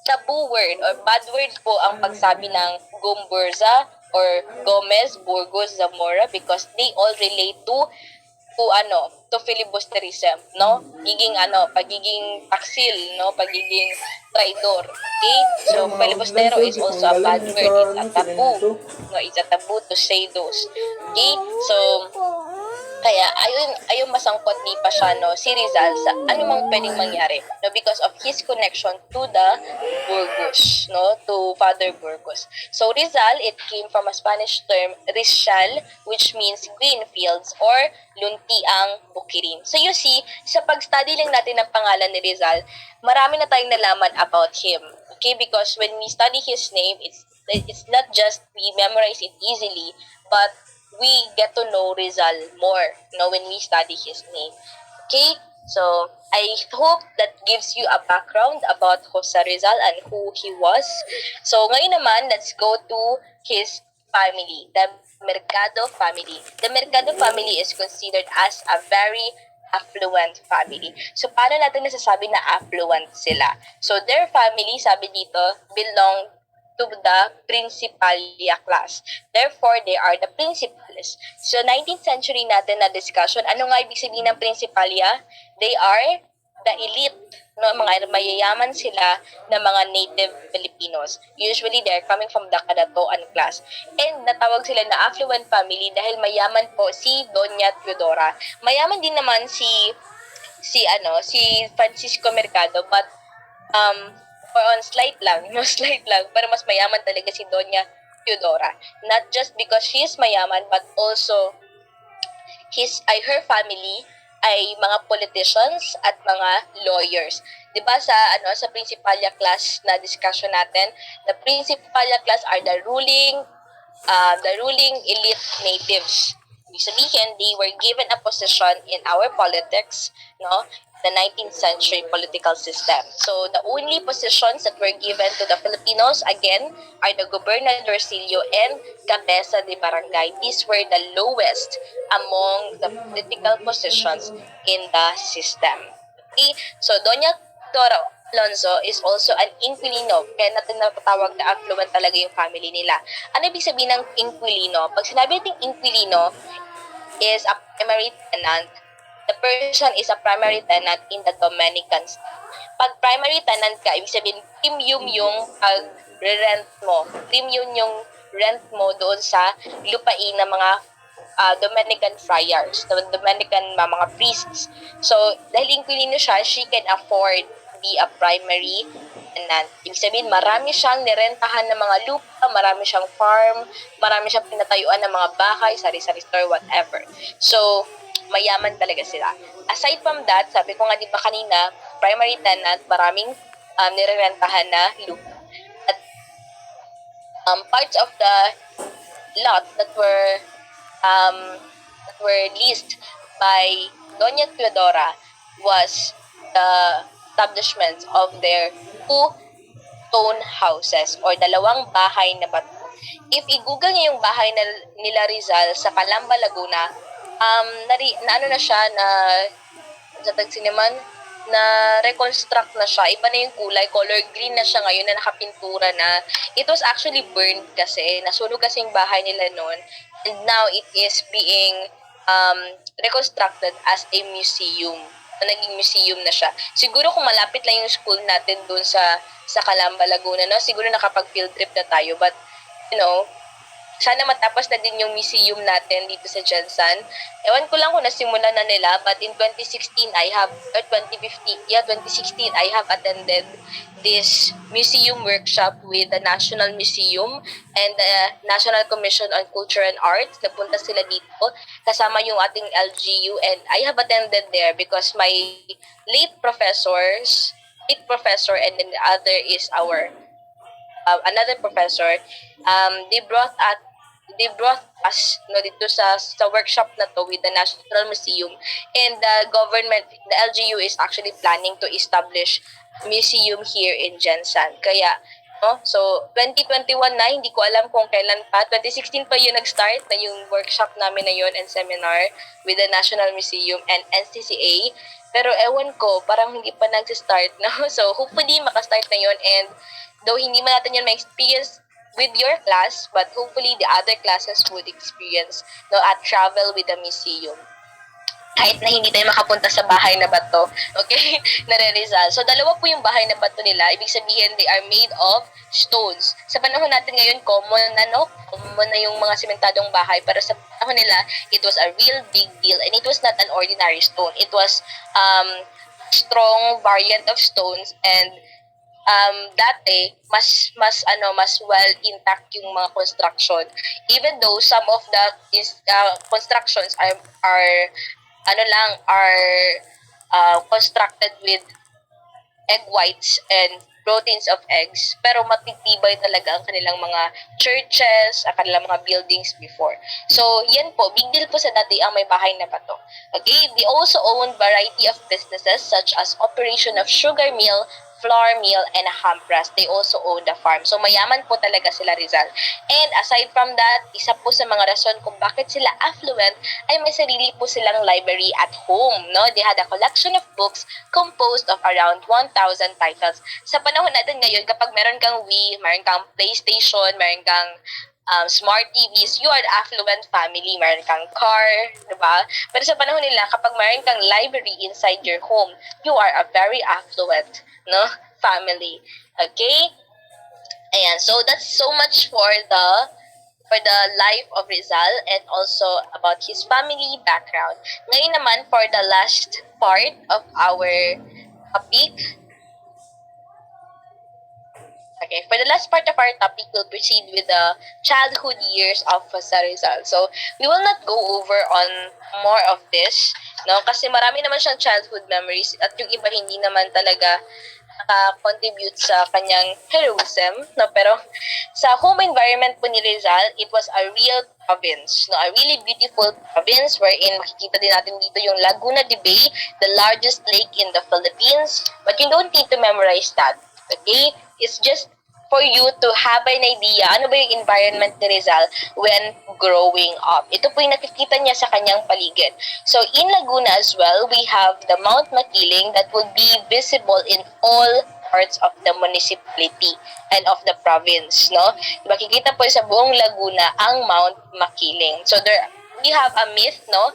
taboo word or bad word po ang pagsabi ng Gumburza or Gomez, Burgos, Zamora because they all relate to filibusterism, no? Pagiging taksil, no? Pagiging traidor. Okay? So, filibustero is also a bad word. It's a taboo. No, it's a taboo to say those. Okay? So, kaya ayun masangkot ni Pasiano si Rizal sa anumang pwedeng mangyari, no, because of his connection to the Burgos, no, to Father Burgos. So Rizal, it came from a Spanish term Rizal, which means green fields or luntiang bukirin. So you see, sa pag-study lang natin ng pangalan ni Rizal, marami na tayong nalaman about him. Okay, because when we study his name, it's not just we memorize it easily, but we get to know Rizal more, when we study his name. Okay? So, I hope that gives you a background about Jose Rizal and who he was. So, ngayon naman, let's go to his family, the Mercado family. The Mercado family is considered as a very affluent family. So, paano natin nasasabi na affluent sila? So, their family, sabi dito, belong to the Principalia class. Therefore, they are the principales. So, 19th century natin na discussion. Ano nga ibig sabihin ng Principalia? They are the elite, no, mga mayayaman sila na mga native Filipinos. Usually, they're coming from the Kadatoan class. And natawag sila na affluent family dahil mayaman po si Doña Teodora. Mayaman din naman si Francisco Mercado, but or on slight lang, pero mas mayaman talaga si Doña Teodora. Not just because she is mayaman, but also her family ay mga politicians at mga lawyers. 'Di ba sa Principalia class na discussion natin, the Principalia class are the ruling elite natives. Ibig sabihin, they were given a position in our politics, no? The 19th century political system. So, the only positions that were given to the Filipinos, again, are the gobernadorcillo and cabeza de barangay. These were the lowest among the political positions in the system. Okay? So, Doña Dora Alonzo is also an inquilino, kaya natin napatawag na affluent talaga yung family nila. Ano ibig sabihin ng inquilino? Pag sinabi natin inquilino is a primary tenant, the person is a primary tenant in the Dominican state. Pag primary tenant ka, ibig sabihin, premium yung pag-rent mo. Premium yung rent mo doon sa lupain ng mga Dominican friars, Dominican mga priests. So, dahil inquilino siya, she can afford to be a primary tenant. Ibig sabihin, marami siyang nirentahan ng mga lupa, marami siyang farm, marami siyang pinatayuan ng mga bahay, sari-sari store, whatever. So, mayaman talaga sila. Aside from that, sabi ko nga di ba kanina, primary tenant, maraming nirerentahan na lupa. At parts of the lot that were leased by Doña Teodora was the establishments of their two stone houses or dalawang bahay na bato. If i-google niyo yung bahay nila Rizal sa Calamba, Laguna, ano na siya na sa tagsineman na reconstruct na siya. Iba na yung kulay, color green na siya ngayon na nakapintura na. It was actually burned kasi, nasunog kasi yung bahay nila noon. And now it is being reconstructed as a museum. Naging museum na siya. Siguro kung malapit lang yung school natin doon sa Calamba, Laguna, no? Siguro nakapag-field trip na tayo. But, sana matapos na din yung museum natin dito sa Jensen. Ewan ko lang kung nasimulan na nila, but in 2016, 2016, I have attended this museum workshop with the National Museum and the National Commission on Culture and Arts. Napunta sila dito, kasama yung ating LGU, and I have attended there because my late professor, and then the other is our another professor, they brought us dito sa workshop na to with the National Museum, and the government, the LGU is actually planning to establish museum here in Jensen. Kaya so 2021 na, hindi ko alam kung kailan pa. 2016 pa yung nag-start na yung workshop namin na yun and seminar with the National Museum and NCCA. Pero ewan ko, parang hindi pa nag-start, no? So hopefully makastart na yun, and though hindi man natin yun ma-experience with your class, but hopefully the other classes would experience at travel with the museum. Kahit na hindi tayo makapunta sa bahay na bato, okay, na Rizal. So, dalawa po yung bahay na bato nila. Ibig sabihin, they are made of stones. Sa panahon natin ngayon, common na yung mga sementadong bahay. Pero sa panahon nila, it was a real big deal, and it was not an ordinary stone. It was strong variant of stones, and dati mas well intact yung mga construction, even though some of the constructions are constructed with egg whites and proteins of eggs, pero matitibay talaga ang kanilang mga churches, ang kanilang mga buildings before. So, yan po, big deal po sa dati ang may bahay na bato. Okay, they also own variety of businesses such as operation of sugar mill, flour mill, and a ham press. They also own the farm. So, mayaman po talaga sila Rizal. And aside from that, isa po sa mga rason kung bakit sila affluent ay may sarili po silang library at home. No? They had a collection of books composed of around 1,000 titles. Sa panahon natin ngayon, kapag meron kang Wii, meron kang PlayStation, meron kang smart TVs, you are the affluent family, meron kang car, diba? Pero sa panahon nila, kapag meron kang library inside your home, you are a very affluent family. Okay? Ayan, so that's so much for the life of Rizal and also about his family background. Ngayon naman, for the last part of our topic, okay, for the last part of our topic, we'll proceed with the childhood years of Rizal. So, we will not go over on more of this, no? Kasi marami naman siyang childhood memories at yung iba hindi naman talaga contribute sa kanyang heroism, no? Pero sa home environment po ni Rizal, it was a real province, no? A really beautiful province wherein makikita din natin dito yung Laguna de Bay, the largest lake in the Philippines. But you don't need to memorize that, okay? It's just for you to have an idea ano ba yung environment ni Rizal when growing up. Ito po yung nakikita niya sa kanyang paligid. So, in Laguna as well, we have the Mount Makiling that will be visible in all parts of the municipality and of the province, no? Makikita po sa buong Laguna ang Mount Makiling. So, we have a myth, no,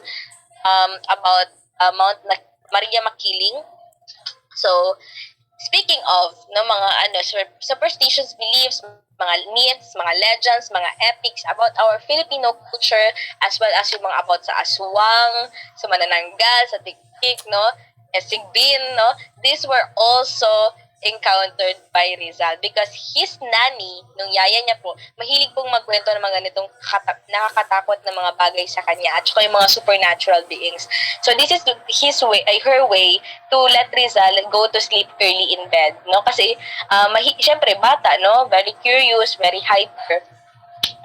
about Mount Maria Makiling. So, speaking of no mga superstitious beliefs, mga myths, mga legends, mga epics about our Filipino culture, as well as yung mga about sa aswang, sa manananggal, sa tiktik, no, sigbin, no, these were also encountered by Rizal because his nanny, nung yaya niya po, mahilig pong magkwento ng mga ganitong nakakatakot na mga bagay sa kanya at saka yung mga supernatural beings. So this is her way to let Rizal go to sleep early in bed, no? Kasi syempre bata, no? Very curious, very hyper.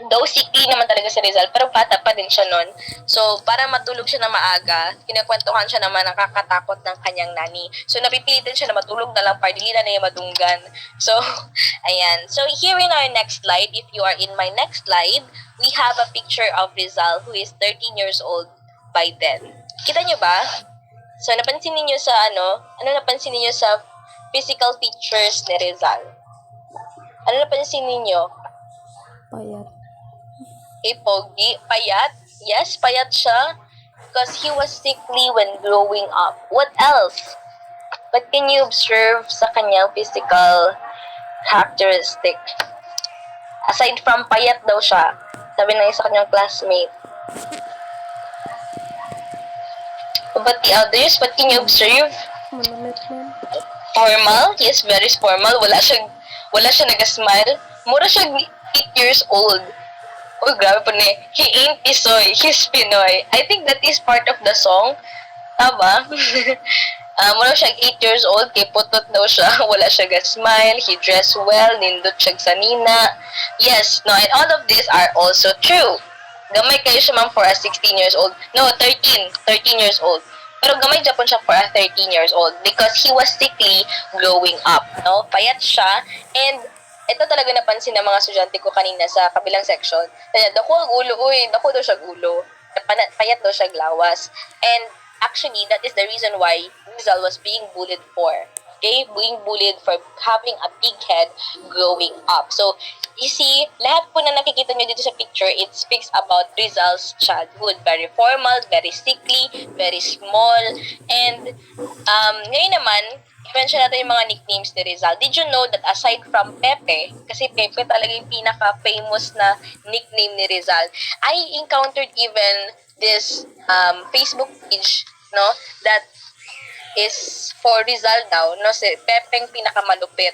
Though sickly naman talaga si Rizal, pero bata pa din siya nun. So, para matulog siya na maaga, kinakwentuhan siya naman nakakatakot ng kanyang nani. So, napipilitin siya na matulog na lang para dili na yung madunggan. So, ayan. So, here in our next slide, if you are in my next slide, we have a picture of Rizal who is 13 years old by then. Kita nyo ba? So, napansin niyo sa ano napansin niyo sa physical features ni Rizal? Ano napansin niyo? Payat. Pogi, payat. Yes, payat siya because he was sickly when growing up. What else? What can you observe sa kanyang physical characteristic? Aside from payat daw siya, sabi na isa kanyang classmate. But the others, what can you observe? Manamit man. Formal? Yes, very formal. Wala siya nag-smile. Mura siya 8 years old. Oh, grabe po ni. He ain't Isoy, he's Pinoy. I think that is part of the song. Tama? Mula siya 8 years old, kay putot daw siya. Wala siya smile, he dressed well, nindot siya sa nina. Yes, no, and all of these are also true. Gamay kayo siya man for a 16 years old. No, 13 years old. Pero gamay Japon siya for a 13 years old because he was sickly growing up. No? Payat siya, and ito talaga napansin ng mga estudyante ko kanina sa kabilang section. Kaya, dako ang ulo, dako daw siya ulo. Payat daw siya glawas. And actually, that is the reason why Rizal was being bullied for. Okay? Being bullied for having a big head growing up. So, you see, lahat po na nakikita nyo dito sa picture, it speaks about Rizal's childhood. Very formal, very sickly, very small, and ngayon naman, i-mention natin yung mga nicknames ni Rizal. Did you know that aside from Pepe, kasi Pepe talaga yung pinaka-famous na nickname ni Rizal, I encountered even this Facebook page, no, that is for Rizal daw, no, si Pepe yung pinakamalupit.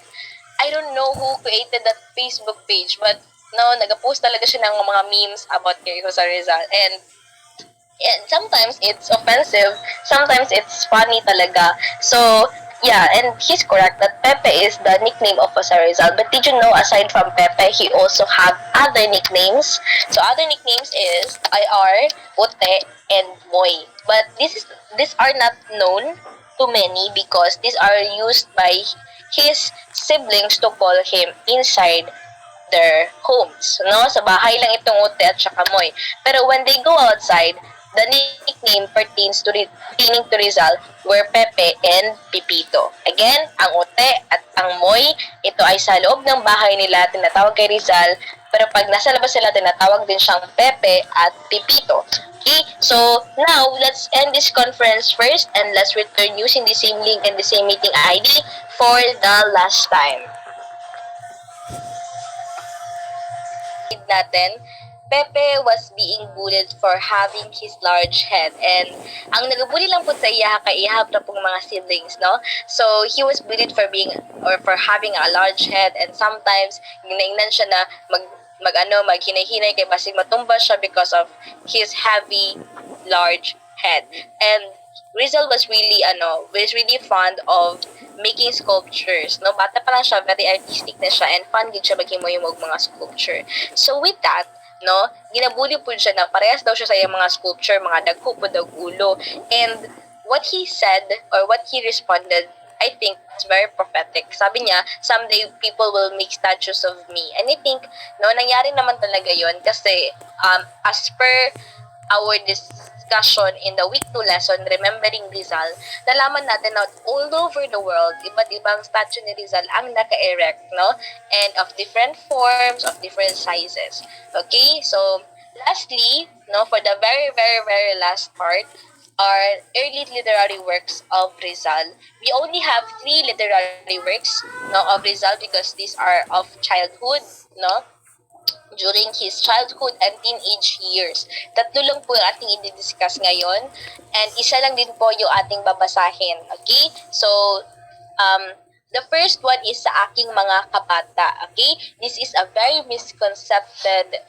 I don't know who created that Facebook page, but no, nag-post talaga siya ng mga memes about kay Rizal. And sometimes it's offensive, sometimes it's funny talaga. So, yeah, and he's correct that Pepe is the nickname of Jose Rizal. But did you know, aside from Pepe, he also have other nicknames? So, other nicknames is IR, Ute, and Moy. But these are not known to many because these are used by his siblings to call him inside their homes. No? Sa bahay lang itong Ute at saka Moy. Pero when they go outside, the nickname pertains to Rizal were Pepe and Pipito. Again, ang Ute at ang Moy, ito ay sa loob ng bahay nila, tinatawag kay Rizal, pero pag nasa labas sila, tinatawag din siyang Pepe at Pipito. Okay, so now, let's end this conference first and let's return using the same link and the same meeting ID for the last time. Natin, Pepe was being bullied for having his large head, and ang nagabully lang po sa iya kay ihap na pong mga siblings, no? So he was bullied for for having a large head, and sometimes ginaingnan siya na maghinay-hinay kay basig matumba siya because of his heavy large head. And Rizal was really fond of making sculptures, no? Bata pa lang siya, very artistic na siya, and fun gid siya maghimo-himog mga sculpture. So with that, no, ginabuli po siya na parehas daw siya sa iyang mga sculpture, mga dagko po daw ulo. And what he said, or what he responded, I think it's very prophetic. Sabi niya, someday people will make statues of me. And I think, no, nangyari naman talaga yon kasi as per our discussion in the week 2 lesson, Remembering Rizal, nalaman natin na all over the world, iba't ibang statue ni Rizal ang naka-erect, no? And of different forms, of different sizes. Okay? So, lastly, no, for the very, very, very last part, are early literary works of Rizal. We only have 3 literary works, no, of Rizal because these are of childhood, no, during his childhood and teenage years. Tatlo lang po yung ating i-discuss ngayon and isa lang din po yung ating babasahin. Okay? So, the first one is sa aking mga kabata. Okay? This is a very misconcepted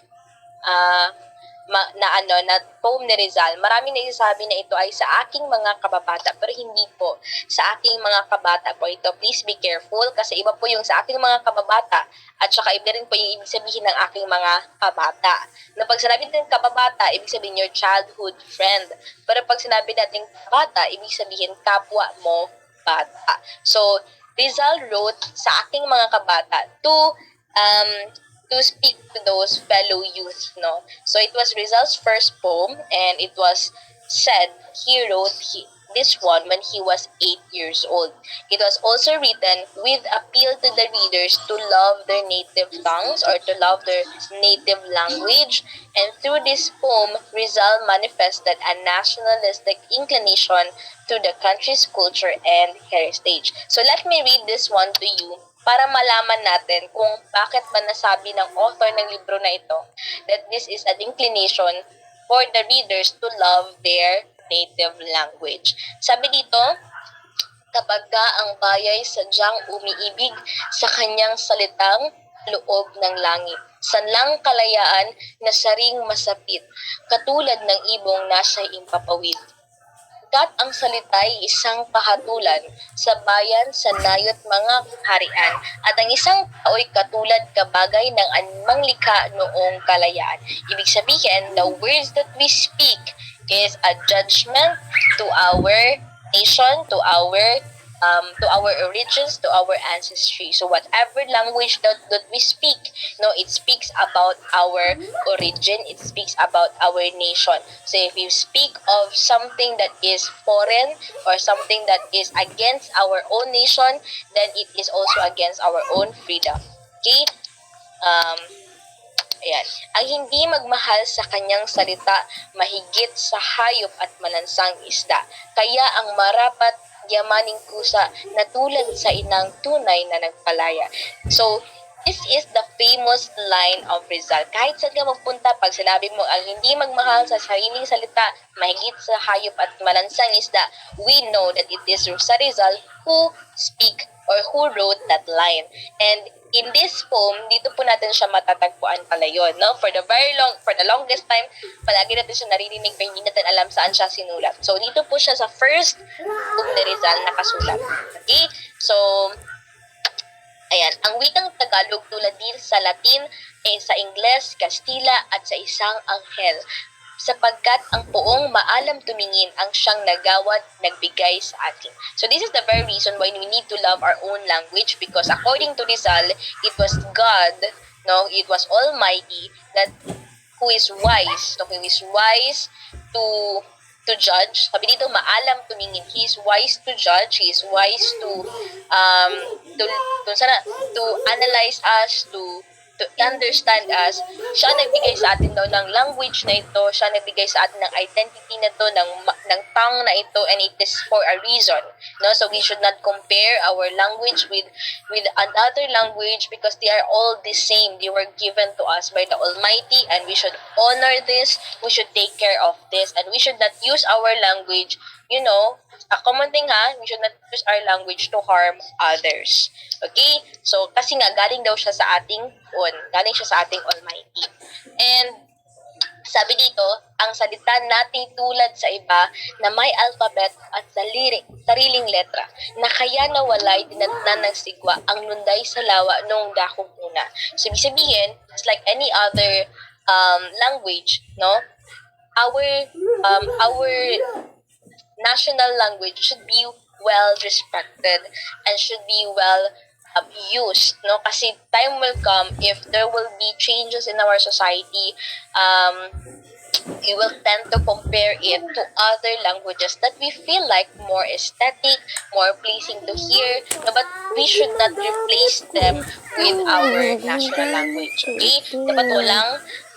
na poem ni Rizal. Maraming nagsasabi na ito ay sa aking mga kababata, pero hindi po. Sa aking mga kabata po ito. Please be careful kasi iba po yung sa aking mga kababata at saka iba rin po yung ibig sabihin ng aking mga kabata. Na pag sinabi natin kababata, ibig sabihin your childhood friend. Pero pag sinabi natin kabata, ibig sabihin kapwa mo bata. So, Rizal wrote sa aking mga kabata to speak to those fellow youth, no? So it was Rizal's first poem, and it was said he wrote this one when he was 8 years old. It was also written with appeal to the readers to love their native tongues or to love their native language, and through this poem, Rizal manifested a nationalistic inclination to the country's culture and heritage. So let me read this one to you para malaman natin kung bakit ba nasabi ng author ng libro na ito that this is an inclination for the readers to love their native language. Sabi dito, kapag ka ang bayay sadyang umiibig sa kanyang salitang loob ng langit, sanlang kalayaan na saring masapit, katulad ng ibong nasa impapawid. Kat ang salita'y isang kahatulan sa bayan sa nayot mga harian, at ang isang tao'y katulad kabagay ng anumang likha noong kalayaan. Ibig sabihin, the words that we speak is a judgment to our nation, to our origins, to our ancestry. So whatever language that we speak, no, it speaks about our origin, it speaks about our nation. So if you speak of something that is foreign or something that is against our own nation, then it is also against our own freedom. Okay? Ayan. Ang hindi magmahal sa kanyang salita, mahigit sa hayop at malansang isda. Kaya ang marapat yamaning kusa na tulad sa inang tunay na nagpalaya. So, this is the famous line of Rizal. Kahit saan ka magpunta, pag sinabi mo ang hindi magmahal sa sariling salita, mahigit sa hayop at malansang isda, we know that it is sa Rizal who speak or who wrote that line. And in this poem, dito po natin siya matatagpuan pala yun, no? For the longest time, palagi natin siya naririnig pero hindi natin alam saan siya sinulat. So, dito po siya sa first poem ni Rizal nakasulat. Okay? So, ayan, ang wikang Tagalog tulad din sa Latin, sa Ingles, Kastila, at sa isang anghel. Sapagkat ang poong maalam tumingin ang siyang nagawad, nagbigay sa atin. So this is the very reason why we need to love our own language, because according to Rizal, it was God, no, it was Almighty that who is wise, so who is wise to judge. Sabi dito, maalam tumingin. He is wise to judge. He is wise to analyze us, to understand us. Siya nagbigay sa atin daw ng language na ito. Siya nagbigay sa atin ng identity na ito, ng tongue na ito, and it is for a reason. No? So we should not compare our language with another language, because they are all the same. They were given to us by the Almighty, and we should honor this. We should take care of this, and we should not use our language, a common thing we should not use our language to harm others. Okay? So, kasi nga, galing daw siya sa ating Almighty. And, sabi dito, ang salita natin tulad sa iba na may alphabet at sariling letra, na kaya nawalay dinatnan ng sigwa ang lunday sa lawa noong dakong una. So, ibig sabihin, it's like any other language, no? Our national language should be well respected and should be well used, no? Kasi time will come, if there will be changes in our society, we will tend to compare it to other languages that we feel like more aesthetic, more pleasing to hear, no? But we should not replace them with our national language. Okay? Dapat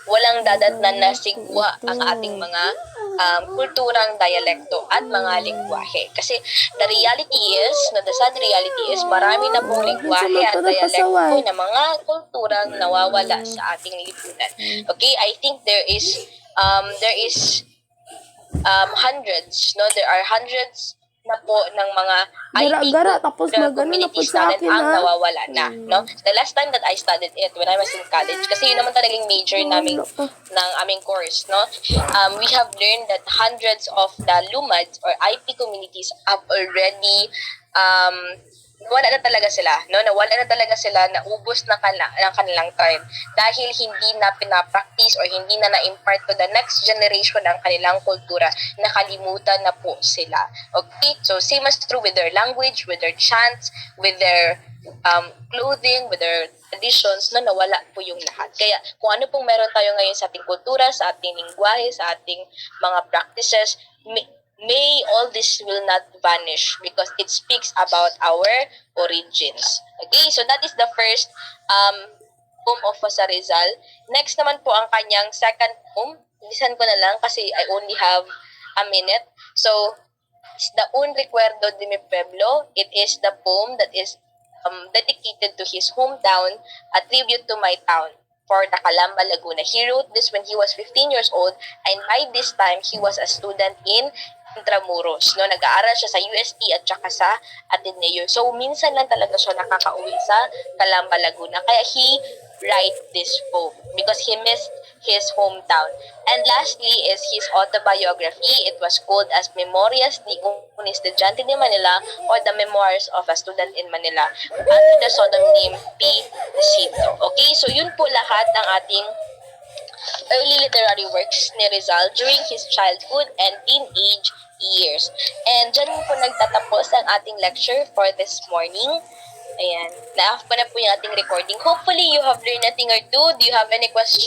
walang dadatnan na sigwa ang ating mga kulturang dialekto at mga lingwahe. Kasi the reality is, the sad reality is, marami na pong lingwahe at dialekto na mga kulturang nawawala sa ating lipunan. Okay, I think there is hundreds, no? There are hundreds na po ng mga IT tapos magano na po communities sa natin akin ang ha. nawawala na, no? The last time that I studied it when I was in college, kasi yun naman talagang major namin ng aming course, no? We have learned that hundreds of the LUMADs or IP communities have already nawala na talaga sila, no? Nawala na talaga sila, naubos na ng kanilang tribe dahil hindi na pinapractice or hindi na na-impart to the next generation ang kanilang kultura, nakalimutan na po sila. Okay? So, same as true with their language, with their chants, with their clothing, with their traditions, na nawala po yung lahat. Kaya, kung ano pong meron tayo ngayon sa ating kultura, sa ating lingwahe, sa ating mga practices, may all this will not vanish because it speaks about our origins. Okay, so that is the first poem of Rizal. Next naman po ang kanyang second poem. Lisan ko na lang kasi I only have a minute. So, it's the Un Recuerdo de mi Pueblo. It is the poem that is dedicated to his hometown, a tribute to my town, for the Calamba, Laguna. He wrote this when he was 15 years old, and by this time, he was a student in Intramuros. No? Nag-aaral siya sa UST at saka sa Ateneo. So, minsan lang talaga siya nakakauwi sa Calamba, Laguna. Kaya he write this poem because he missed his hometown. And lastly is his autobiography. It was called as Memorias de un Estudiante de Manila or the Memoirs of a Student in Manila under the pseudonym P. Jacinto. Okay, so yun po lahat ng ating early literary works ni Rizal during his childhood and teenage years. And dyan po nagtatapos ang ating lecture for this morning. Ayan, na-off ko na po yung ating recording. Hopefully, you have learned a thing or two. Do you have any questions?